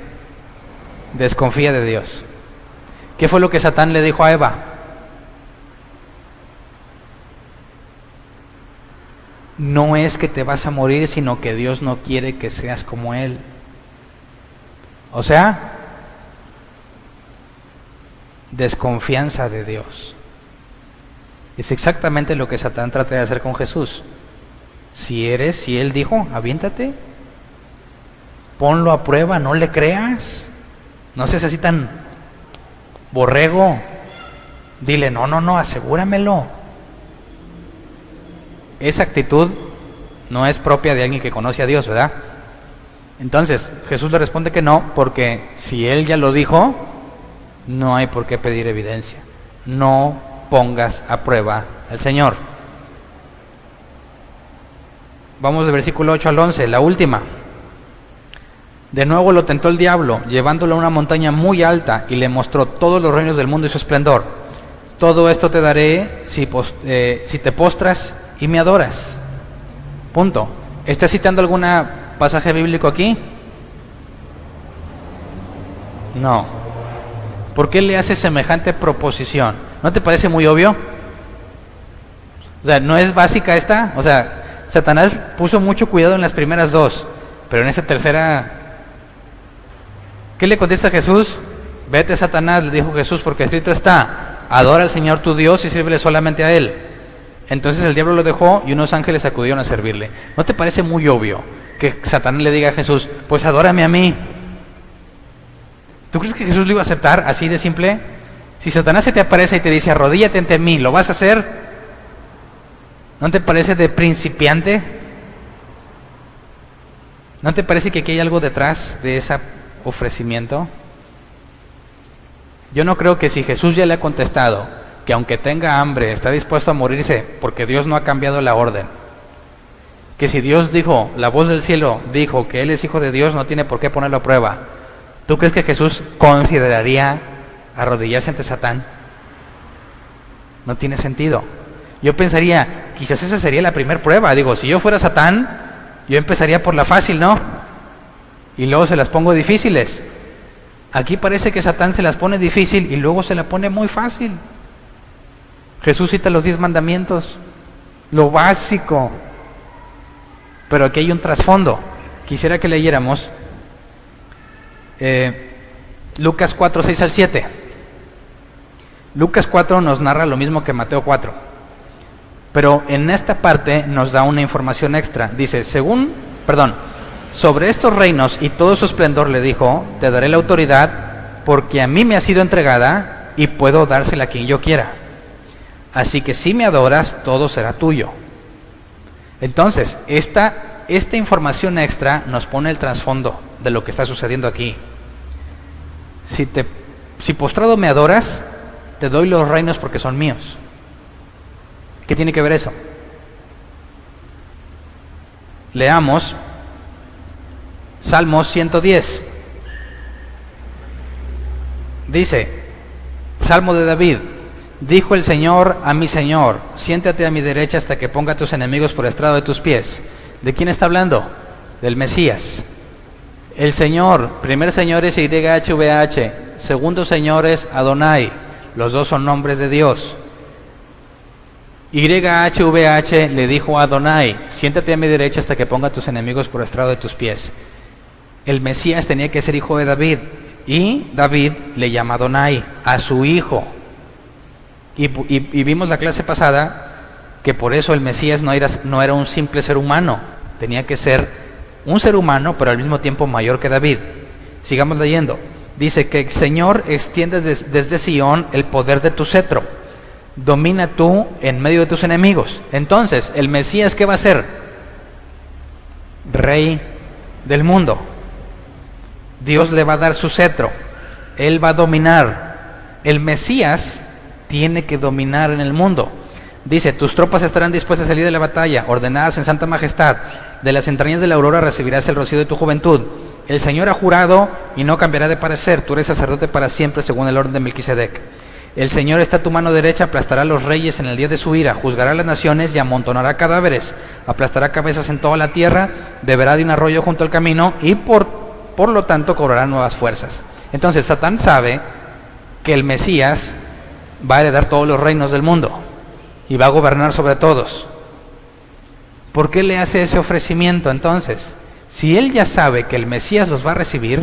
desconfía de Dios. ¿Qué fue lo que Satán le dijo a Eva? No es que te vas a morir, sino que Dios no quiere que seas como Él. O sea, desconfianza de Dios. Es exactamente lo que Satán trata de hacer con Jesús. Si Él dijo, aviéntate, ponlo a prueba, no le creas, no seas así tan borrego, dile, no, asegúramelo. Esa actitud no es propia de alguien que conoce a Dios, ¿verdad? Entonces, Jesús le responde que no, porque si Él ya lo dijo, no hay por qué pedir evidencia. No pongas a prueba al Señor. Vamos del versículo 8 al 11, la última. De nuevo lo tentó el diablo, llevándolo a una montaña muy alta, y le mostró todos los reinos del mundo y su esplendor. Todo esto te daré si te postras y me adoras. Punto. ¿Está citando algún pasaje bíblico aquí? No. ¿Por qué le hace semejante proposición? ¿No te parece muy obvio? O sea, ¿no es básica esta? O sea, Satanás puso mucho cuidado en las primeras dos, pero en esta tercera, ¿qué le contesta Jesús? Vete, Satanás, le dijo Jesús, porque escrito está, adora al Señor tu Dios y sírvele solamente a Él. Entonces el diablo lo dejó y unos ángeles acudieron a servirle. ¿No te parece muy obvio que Satanás le diga a Jesús, pues adórame a mí? ¿Tú crees que Jesús lo iba a aceptar así de simple? Si Satanás se te aparece y te dice, arrodíllate ante mí, ¿lo vas a hacer? ¿No te parece de principiante? ¿No te parece que aquí hay algo detrás de ese ofrecimiento? Yo no creo que si Jesús ya le ha contestado que aunque tenga hambre está dispuesto a morirse porque Dios no ha cambiado la orden, que si Dios dijo, la voz del cielo dijo que Él es hijo de Dios, no tiene por qué ponerlo a prueba. ¿Tú crees que Jesús consideraría arrodillarse ante Satán? No tiene sentido. Yo pensaría, quizás esa sería la primera prueba. Digo, si yo fuera Satán, yo empezaría por la fácil, ¿no? Y luego se las pongo difíciles. Aquí parece que Satán se las pone difícil y luego se la pone muy fácil. Jesús cita los 10 mandamientos, lo básico. Pero aquí hay un trasfondo. Quisiera que leyéramos Lucas 4, 6 al 7. Lucas 4 nos narra lo mismo que Mateo 4, pero en esta parte nos da una información extra. Dice, sobre estos reinos y todo su esplendor le dijo, te daré la autoridad porque a mí me ha sido entregada y puedo dársela a quien yo quiera. Así que si me adoras, todo será tuyo. Entonces, esta información extra nos pone el trasfondo de lo que está sucediendo aquí. Si postrado me adoras, te doy los reinos porque son míos. ¿Qué tiene que ver eso? Leamos Salmos 110. Dice, Salmo de David, dijo el Señor a mi Señor, siéntate a mi derecha hasta que ponga a tus enemigos por estrado de tus pies. ¿De quién está hablando? Del Mesías. El Señor, primer Señor es YHVH, segundo Señor es Adonai. Los dos son nombres de Dios. YHVH le dijo a Adonai, siéntate a mi derecha hasta que ponga a tus enemigos por estrado de tus pies. El Mesías tenía que ser hijo de David, y David le llama Adonai a su hijo. Y vimos la clase pasada que por eso el Mesías no era un simple ser humano, tenía que ser un ser humano, pero al mismo tiempo mayor que David. Sigamos leyendo. Dice que el Señor extiende desde Sión el poder de tu cetro. Domina tú en medio de tus enemigos. Entonces, ¿el Mesías qué va a ser? Rey del mundo. Dios le va a dar su cetro. Él va a dominar. El Mesías tiene que dominar en el mundo. Dice, tus tropas estarán dispuestas a salir de la batalla, ordenadas en santa majestad. De las entrañas de la aurora recibirás el rocío de tu juventud. El Señor ha jurado y no cambiará de parecer. Tú eres sacerdote para siempre según el orden de Melquisedec. El Señor está a tu mano derecha, aplastará a los reyes en el día de su ira, juzgará a las naciones y amontonará cadáveres, aplastará cabezas en toda la tierra, beberá de un arroyo junto al camino y por lo tanto cobrará nuevas fuerzas. Entonces Satán sabe que el Mesías va a heredar todos los reinos del mundo y va a gobernar sobre todos. ¿Por qué le hace ese ofrecimiento entonces? Si él ya sabe que el Mesías los va a recibir,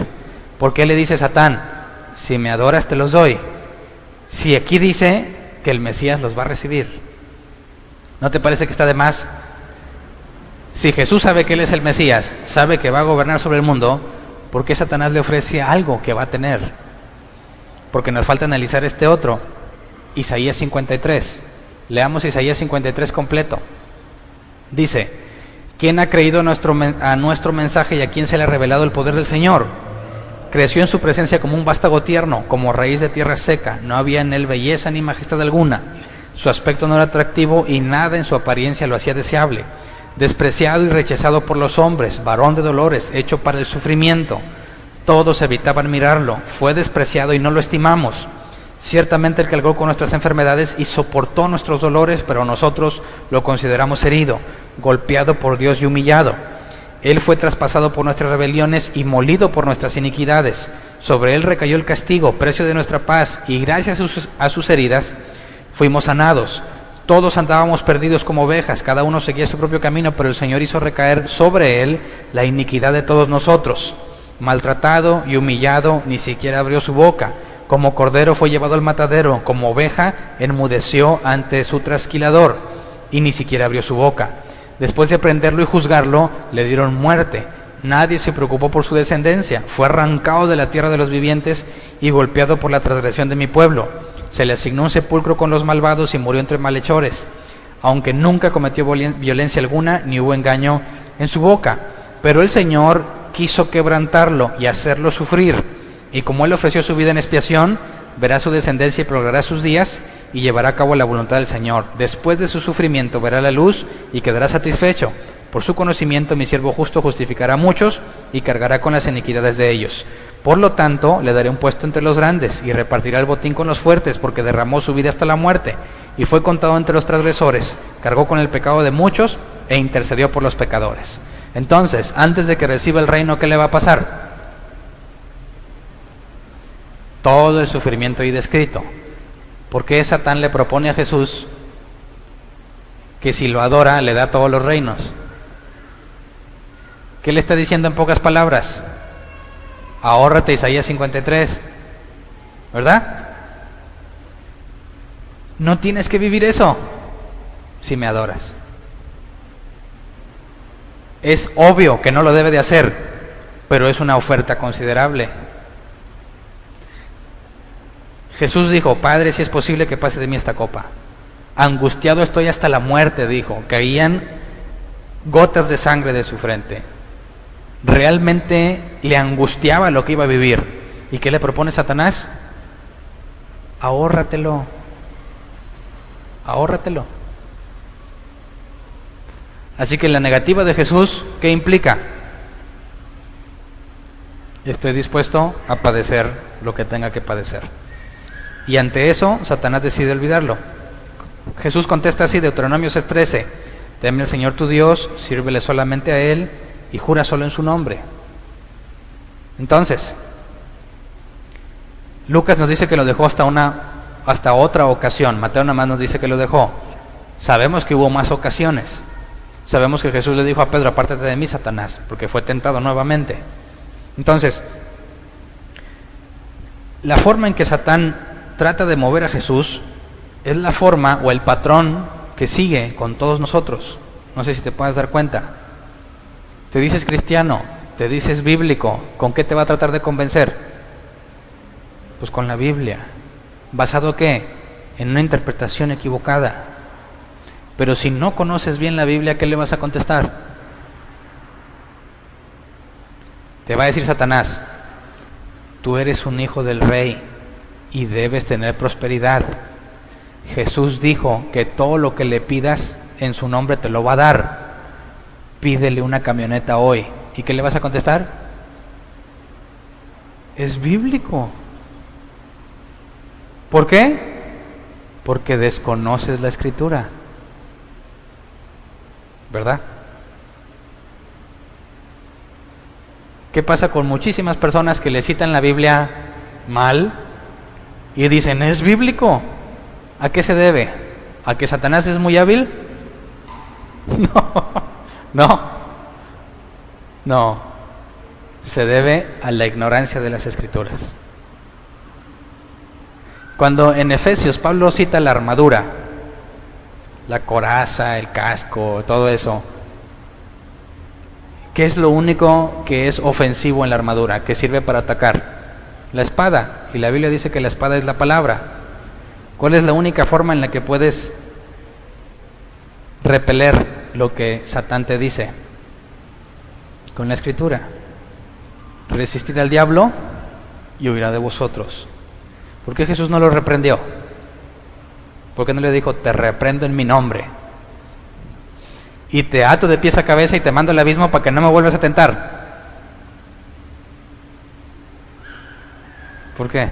¿por qué le dice Satán, si me adoras te los doy? Si aquí dice que el Mesías los va a recibir. ¿No te parece que está de más? Si Jesús sabe que Él es el Mesías, sabe que va a gobernar sobre el mundo, ¿por qué Satanás le ofrece algo que va a tener? Porque nos falta analizar este otro, Isaías 53. Leamos Isaías 53 completo. Dice, ¿quién ha creído a nuestro mensaje y a quién se le ha revelado el poder del Señor? Creció en su presencia como un vástago tierno, como raíz de tierra seca. No había en él belleza ni majestad alguna. Su aspecto no era atractivo y nada en su apariencia lo hacía deseable. Despreciado y rechazado por los hombres, varón de dolores, hecho para el sufrimiento. Todos evitaban mirarlo. Fue despreciado y no lo estimamos. Ciertamente él cargó con nuestras enfermedades y soportó nuestros dolores, pero nosotros lo consideramos herido, golpeado por Dios y humillado. Él fue traspasado por nuestras rebeliones y molido por nuestras iniquidades. Sobre él recayó el castigo, precio de nuestra paz, y gracias a sus heridas fuimos sanados. Todos andábamos perdidos como ovejas, cada uno seguía su propio camino, pero el Señor hizo recaer sobre él la iniquidad de todos nosotros. Maltratado y humillado, ni siquiera abrió su boca. Como cordero fue llevado al matadero, como oveja enmudeció ante su trasquilador, y ni siquiera abrió su boca. Después de prenderlo y juzgarlo, le dieron muerte. Nadie se preocupó por su descendencia. Fue arrancado de la tierra de los vivientes y golpeado por la transgresión de mi pueblo. Se le asignó un sepulcro con los malvados y murió entre malhechores. Aunque nunca cometió violencia alguna, ni hubo engaño en su boca. Pero el Señor quiso quebrantarlo y hacerlo sufrir. Y como él ofreció su vida en expiación, verá su descendencia y prolongará sus días, y llevará a cabo la voluntad del Señor. Después de su sufrimiento verá la luz y quedará satisfecho. Por su conocimiento mi siervo justo justificará a muchos y cargará con las iniquidades de ellos. Por lo tanto le daré un puesto entre los grandes y repartirá el botín con los fuertes, porque derramó su vida hasta la muerte y fue contado entre los transgresores. Cargó con el pecado de muchos e intercedió por los pecadores. Entonces, antes de que reciba el reino, ¿qué le va a pasar? Todo el sufrimiento ahí descrito. ¿Por qué Satán le propone a Jesús que si lo adora le da todos los reinos? ¿Qué le está diciendo en pocas palabras? Ahórrate Isaías 53, ¿verdad? No tienes que vivir eso si me adoras. Es obvio que no lo debe de hacer, pero es una oferta considerable. Jesús dijo, Padre, si es posible que pase de mí esta copa. Angustiado estoy hasta la muerte, dijo. Caían gotas de sangre de su frente. Realmente le angustiaba lo que iba a vivir. ¿Y qué le propone Satanás? Ahórratelo. Ahórratelo. Así que la negativa de Jesús, ¿qué implica? Estoy dispuesto a padecer lo que tenga que padecer. Y ante eso, Satanás decide olvidarlo. Jesús contesta así, Deuteronomio 6:13, teme al Señor tu Dios, sírvele solamente a Él y jura solo en su nombre. Entonces, Lucas nos dice que lo dejó hasta otra ocasión. Mateo nada más nos dice que lo dejó. Sabemos que hubo más ocasiones. Sabemos que Jesús le dijo a Pedro, apártate de mí, Satanás, porque fue tentado nuevamente. Entonces, la forma en que Satán trata de mover a Jesús es la forma o el patrón que sigue con todos nosotros. No sé si te puedes dar cuenta. Te dices cristiano, te dices bíblico, ¿con qué te va a tratar de convencer? Pues con la Biblia. ¿Basado qué? En una interpretación equivocada. Pero si no conoces bien la Biblia, ¿qué le vas a contestar? Te va a decir Satanás, tú eres un hijo del rey y debes tener prosperidad. Jesús dijo que todo lo que le pidas en su nombre te lo va a dar. Pídele una camioneta hoy. ¿Y qué le vas a contestar? Es bíblico. ¿Por qué? Porque desconoces la Escritura. ¿Verdad? ¿Qué pasa con muchísimas personas que le citan la Biblia mal y dicen, es bíblico? ¿A qué se debe? ¿A que Satanás es muy hábil? No. Se debe a la ignorancia de las Escrituras. Cuando en Efesios Pablo cita la armadura, la coraza, el casco, todo eso, ¿qué es lo único que es ofensivo en la armadura, que sirve para atacar? La espada. Y la Biblia dice que la espada es la palabra. ¿Cuál es la única forma en la que puedes repeler lo que Satán te dice? Con la Escritura. Resistid al diablo y huirá de vosotros. ¿Por qué Jesús no lo reprendió? ¿Por qué no le dijo, te reprendo en mi nombre? Y te ato de pies a cabeza y te mando al abismo para que no me vuelvas a tentar. ¿Por qué?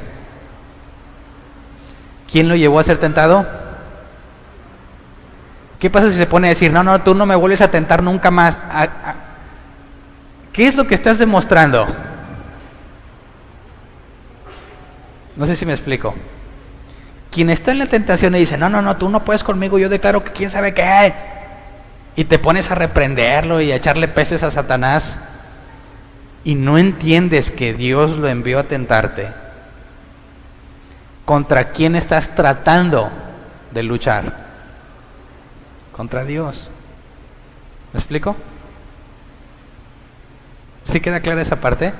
¿Quién lo llevó a ser tentado? ¿Qué pasa si se pone a decir, no, tú no me vuelves a tentar nunca más? ¿Qué es lo que estás demostrando? No sé si me explico. Quien está en la tentación y dice, no, tú no puedes conmigo, yo declaro que quién sabe qué. Y te pones a reprenderlo y a echarle peces a Satanás y no entiendes que Dios lo envió a tentarte. ¿Contra quién estás tratando de luchar? Contra Dios. ¿Me explico? ¿Sí queda clara esa parte?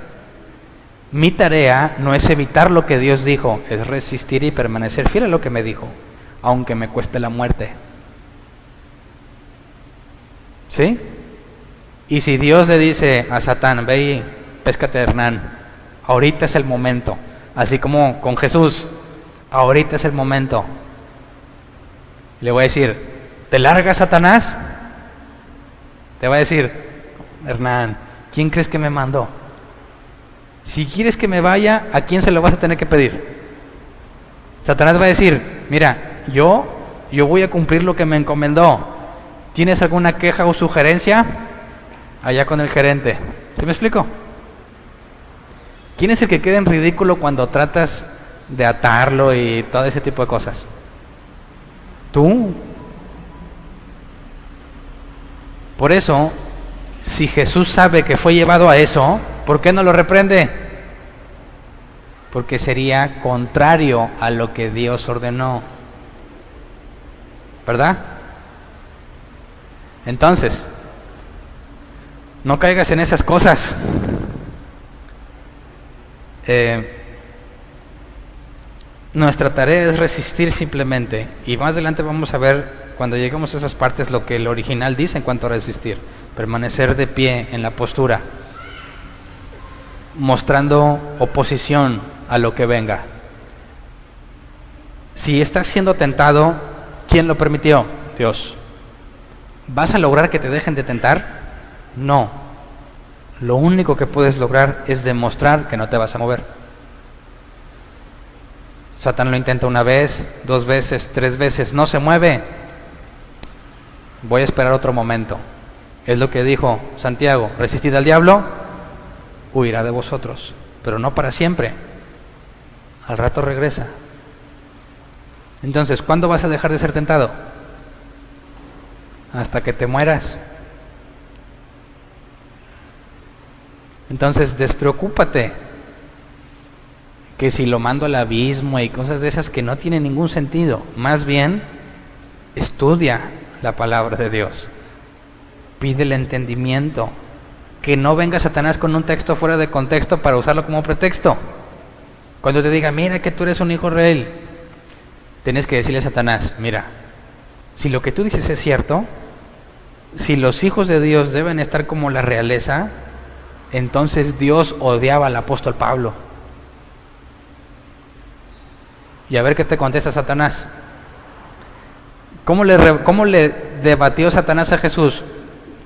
Mi tarea no es evitar lo que Dios dijo, es resistir y permanecer fiel a lo que me dijo, aunque me cueste la muerte. ¿Sí? Y si Dios le dice a Satán, ve y péscate a Hernán, ahorita es el momento, así como con Jesús, ahorita es el momento. Le voy a decir, ¿te largas, Satanás? Te va a decir, Hernán, ¿quién crees que me mandó? Si quieres que me vaya, ¿a quién se lo vas a tener que pedir? Satanás va a decir, mira, yo voy a cumplir lo que me encomendó. ¿Tienes alguna queja o sugerencia? Allá con el gerente. ¿Sí me explico? ¿Quién es el que queda en ridículo cuando tratas de atarlo y todo ese tipo de cosas? Tú. Por eso, si Jesús sabe que fue llevado a eso, ¿por qué no lo reprende? Porque sería contrario a lo que Dios ordenó. ¿Verdad? Entonces, no caigas en esas cosas. Nuestra tarea es resistir simplemente. Y más adelante vamos a ver, cuando lleguemos a esas partes, lo que el original dice en cuanto a resistir. Permanecer de pie en la postura, mostrando oposición a lo que venga. Si estás siendo tentado, ¿quién lo permitió? Dios. ¿Vas a lograr que te dejen de tentar? No. Lo único que puedes lograr es demostrar que no te vas a mover. Satán lo intenta una vez, 2 veces, 3 veces, no se mueve. Voy a esperar otro momento. Es lo que dijo Santiago, resistid al diablo, huirá de vosotros, pero no para siempre. Al rato regresa. Entonces, ¿cuándo vas a dejar de ser tentado? Hasta que te mueras. Entonces, despreocúpate que si lo mando al abismo y cosas de esas que no tienen ningún sentido. Más bien, Estudia la palabra de Dios. Pide el entendimiento. Que no venga Satanás con un texto fuera de contexto para usarlo como pretexto. Cuando te diga, mira que tú eres un hijo de él, tienes que decirle a Satanás, mira, si lo que tú dices es cierto, si los hijos de Dios deben estar como la realeza, entonces Dios odiaba al apóstol Pablo. Y a ver qué te contesta Satanás. ¿Cómo le debatió Satanás a Jesús?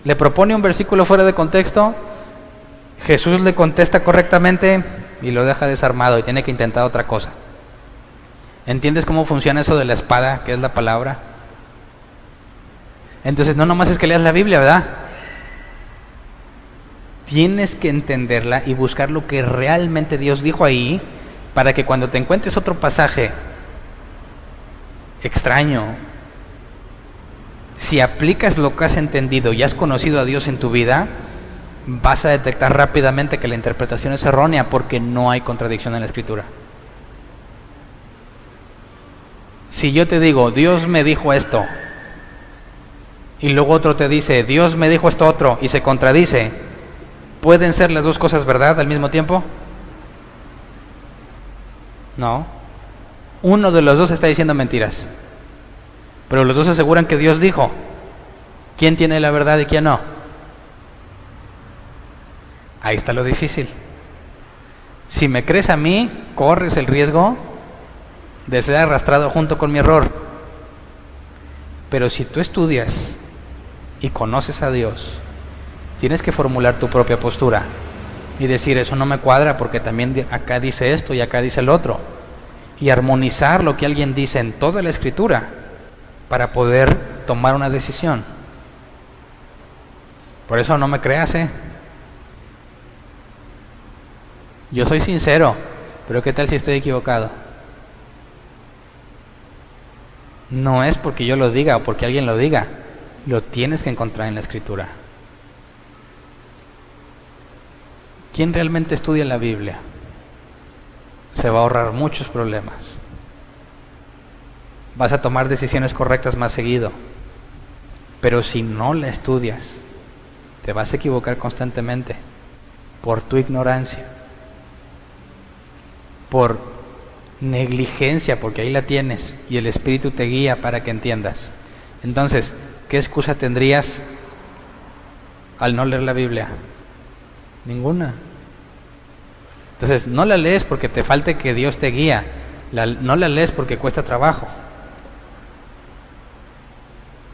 Le propone un versículo fuera de contexto, Jesús le contesta correctamente y lo deja desarmado y tiene que intentar otra cosa. ¿Entiendes cómo funciona eso de la espada, que es la palabra? Entonces no nomás es que leas la Biblia, ¿verdad? Tienes que entenderla y buscar lo que realmente Dios dijo ahí, para que cuando te encuentres otro pasaje extraño, si aplicas lo que has entendido y has conocido a Dios en tu vida, vas a detectar rápidamente que la interpretación es errónea, porque no hay contradicción en la Escritura. Si yo te digo, Dios me dijo esto, y luego otro te dice, Dios me dijo esto otro, y se contradice, ¿pueden ser las dos cosas verdad al mismo tiempo? No. Uno de los dos está diciendo mentiras, pero los dos aseguran que Dios dijo. ¿Quién tiene la verdad y quién no? Ahí está lo difícil. Si me crees a mí, corres el riesgo de ser arrastrado junto con mi error. Pero si tú estudias y conoces a Dios, tienes que formular tu propia postura y decir, eso no me cuadra porque también acá dice esto y acá dice el otro, y armonizar lo que alguien dice en toda la Escritura para poder tomar una decisión. Por eso no me creas, Yo soy sincero, pero ¿qué tal si estoy equivocado? No es porque yo lo diga o porque alguien lo diga, lo tienes que encontrar en la Escritura. ¿Quién realmente estudia la Biblia? Se va a ahorrar muchos problemas. Vas a tomar decisiones correctas más seguido. Pero si no la estudias, te vas a equivocar constantemente por tu ignorancia, por negligencia, porque ahí la tienes y el Espíritu te guía para que entiendas. Entonces, ¿qué excusa tendrías al no leer la Biblia? Ninguna. Entonces, no la lees porque te falte que Dios te guía, no la lees porque cuesta trabajo.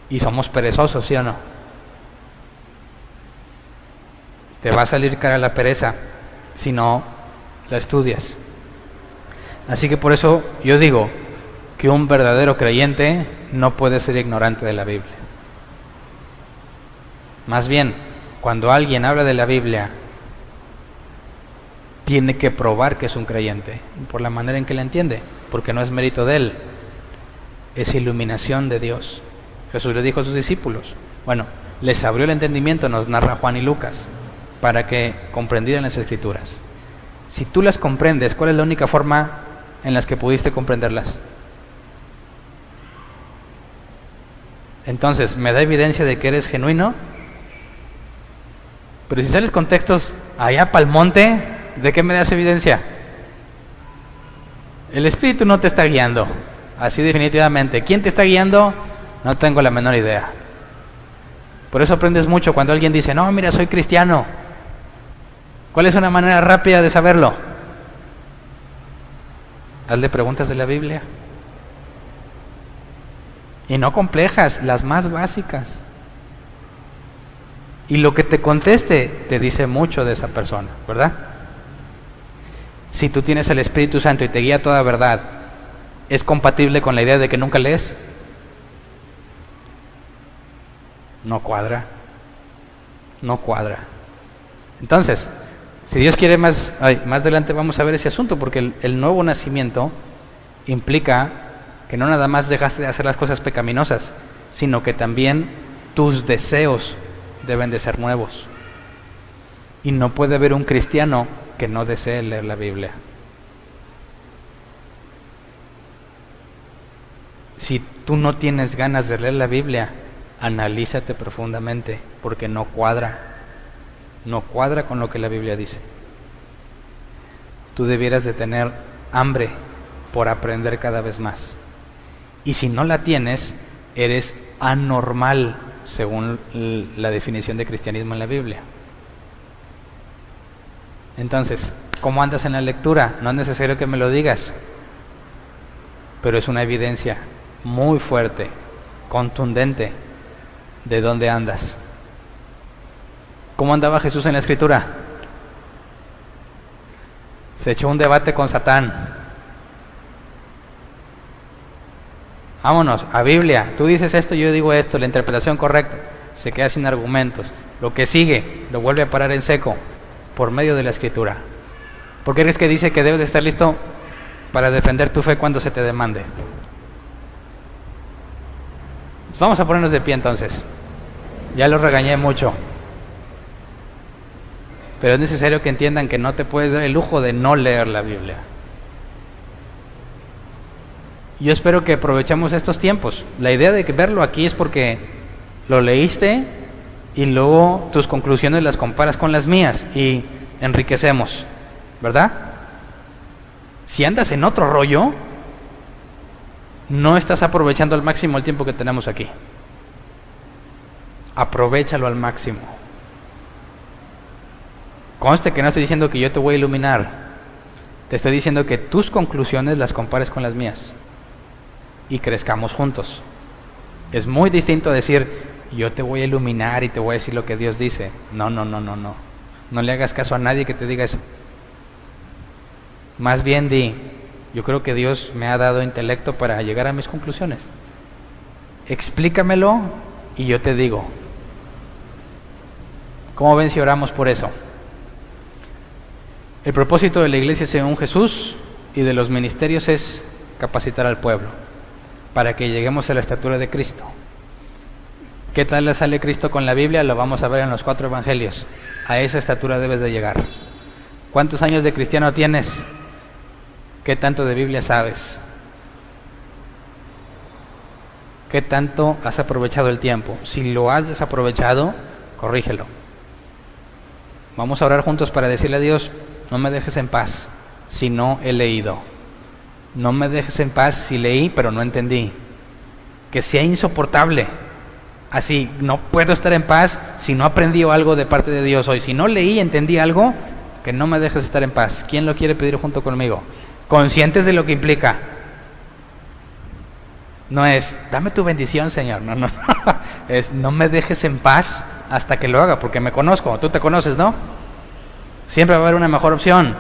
Y somos perezosos, ¿sí o no? Te va a salir cara la pereza si no la estudias. Así que por eso yo digo que un verdadero creyente no puede ser ignorante de la Biblia. Más bien, cuando alguien habla de la Biblia, tiene que probar que es un creyente por la manera en que la entiende, porque no es mérito de él, es iluminación de Dios. Jesús le dijo a sus discípulos, bueno, les abrió el entendimiento, nos narra Juan y Lucas, para que comprendieran las Escrituras. Si tú las comprendes, ¿cuál es la única forma en las que pudiste comprenderlas? Entonces, ¿me da evidencia de que eres genuino? Pero si sales con textos allá pa'l monte, ¿de qué me das evidencia? El Espíritu no te está guiando, así definitivamente. ¿Quién te está guiando? No tengo la menor idea. Por eso aprendes mucho cuando alguien dice, no, mira, soy cristiano. ¿Cuál es una manera rápida de saberlo? Hazle preguntas de la Biblia. Y no complejas, las más básicas. Y lo que te conteste te dice mucho de esa persona, ¿verdad? Si tú tienes el Espíritu Santo y te guía a toda verdad, ¿es compatible con la idea de que nunca lees? No cuadra. No cuadra. Entonces, si Dios quiere más adelante vamos a ver ese asunto, porque el nuevo nacimiento implica que no nada más dejaste de hacer las cosas pecaminosas, sino que también tus deseos deben de ser nuevos. Y no puede haber un cristiano que no desee leer la Biblia. Si tú no tienes ganas de leer la Biblia, analízate profundamente, porque no cuadra con lo que la Biblia dice. Tú debieras de tener hambre por aprender cada vez más. Y si no la tienes, eres anormal, según la definición de cristianismo en la Biblia. Entonces, ¿cómo andas en la lectura? No es necesario que me lo digas, pero es una evidencia muy fuerte, contundente, de dónde andas. ¿Cómo andaba Jesús en la Escritura? Se echó un debate con Satán. Vámonos, a Biblia. Tú dices esto, yo digo esto, la interpretación correcta. Se queda sin argumentos. Lo que sigue, lo vuelve a parar en seco, por medio de la Escritura. ¿Por qué crees que dice que debes de estar listo para defender tu fe cuando se te demande? Vamos a ponernos de pie entonces. Ya los regañé mucho. Pero es necesario que entiendan que no te puedes dar el lujo de no leer la Biblia. Yo espero que aprovechemos estos tiempos. La idea de verlo aquí es porque lo leíste y luego tus conclusiones las comparas con las mías y enriquecemos, ¿verdad? Si andas en otro rollo, no estás aprovechando al máximo el tiempo que tenemos aquí. Aprovéchalo al máximo. Conste que no estoy diciendo que yo te voy a iluminar. Te estoy diciendo que tus conclusiones las compares con las mías y crezcamos juntos. Es muy distinto a decir, yo te voy a iluminar y te voy a decir lo que Dios dice. No. No le hagas caso a nadie que te diga eso. Más bien di, yo creo que Dios me ha dado intelecto para llegar a mis conclusiones. Explícamelo y yo te digo. ¿Cómo ven si oramos por eso? El propósito de la iglesia según Jesús y de los ministerios es capacitar al pueblo para que lleguemos a la estatura de Cristo. ¿Qué tal le sale Cristo con la Biblia? Lo vamos a ver en los 4 evangelios. A esa estatura debes de llegar. ¿Cuántos años de cristiano tienes? ¿Qué tanto de Biblia sabes? ¿Qué tanto has aprovechado el tiempo? Si lo has desaprovechado, corrígelo. Vamos a orar juntos para decirle a Dios, no me dejes en paz si no he leído. No me dejes en paz si leí pero no entendí. Que sea insoportable. Así, no puedo estar en paz si no aprendí algo de parte de Dios hoy. Si no leí y entendí algo, que no me dejes estar en paz. ¿Quién lo quiere pedir junto conmigo? Conscientes de lo que implica. No es, dame tu bendición, Señor. No. Es, no me dejes en paz hasta que lo haga, porque me conozco. Tú te conoces, ¿no? Siempre va a haber una mejor opción,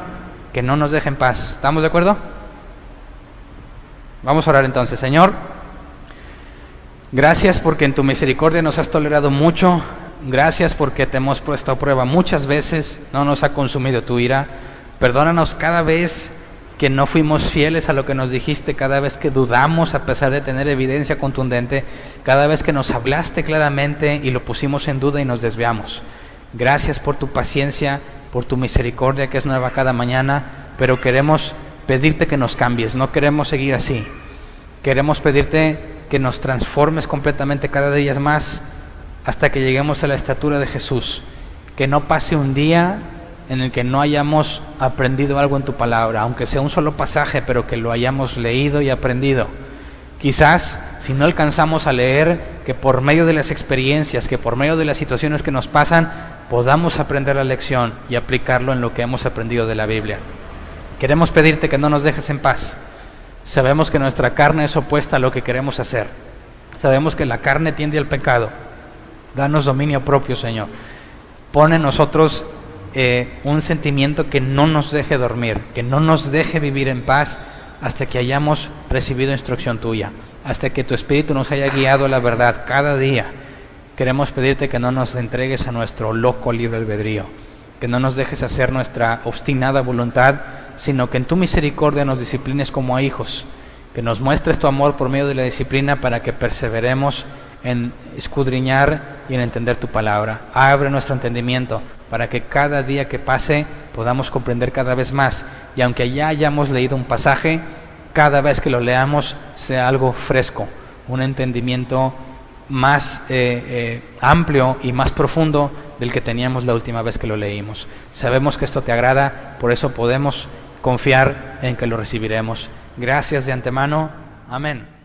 que no nos deje en paz. ¿Estamos de acuerdo? Vamos a orar entonces. Señor, gracias porque en tu misericordia nos has tolerado mucho. Gracias porque te hemos puesto a prueba muchas veces. No nos ha consumido tu ira. Perdónanos cada vez que no fuimos fieles a lo que nos dijiste, cada vez que dudamos a pesar de tener evidencia contundente, cada vez que nos hablaste claramente y lo pusimos en duda y nos desviamos. Gracias por tu paciencia, por tu misericordia que es nueva cada mañana, pero queremos pedirte que nos cambies, no queremos seguir así. Queremos pedirte que nos transformes completamente cada día más hasta que lleguemos a la estatura de Jesús. Que no pase un día en el que no hayamos aprendido algo en tu palabra, aunque sea un solo pasaje, pero que lo hayamos leído y aprendido. Quizás, si no alcanzamos a leer, que por medio de las experiencias, que por medio de las situaciones que nos pasan, podamos aprender la lección y aplicarlo en lo que hemos aprendido de la Biblia. Queremos pedirte que no nos dejes en paz. Sabemos que nuestra carne es opuesta a lo que queremos hacer. Sabemos que la carne tiende al pecado. Danos dominio propio, Señor. Pon en nosotros un sentimiento que no nos deje dormir, que no nos deje vivir en paz hasta que hayamos recibido instrucción tuya, hasta que tu Espíritu nos haya guiado a la verdad cada día. Queremos pedirte que no nos entregues a nuestro loco libre albedrío, que no nos dejes hacer nuestra obstinada voluntad, sino que en tu misericordia nos disciplines como a hijos, que nos muestres tu amor por medio de la disciplina para que perseveremos en escudriñar y en entender tu palabra. Abre nuestro entendimiento para que cada día que pase podamos comprender cada vez más, y aunque ya hayamos leído un pasaje, cada vez que lo leamos sea algo fresco, un entendimiento más amplio y más profundo del que teníamos la última vez que lo leímos. Sabemos que esto te agrada, por eso podemos confiar en que lo recibiremos. Gracias de antemano. Amén.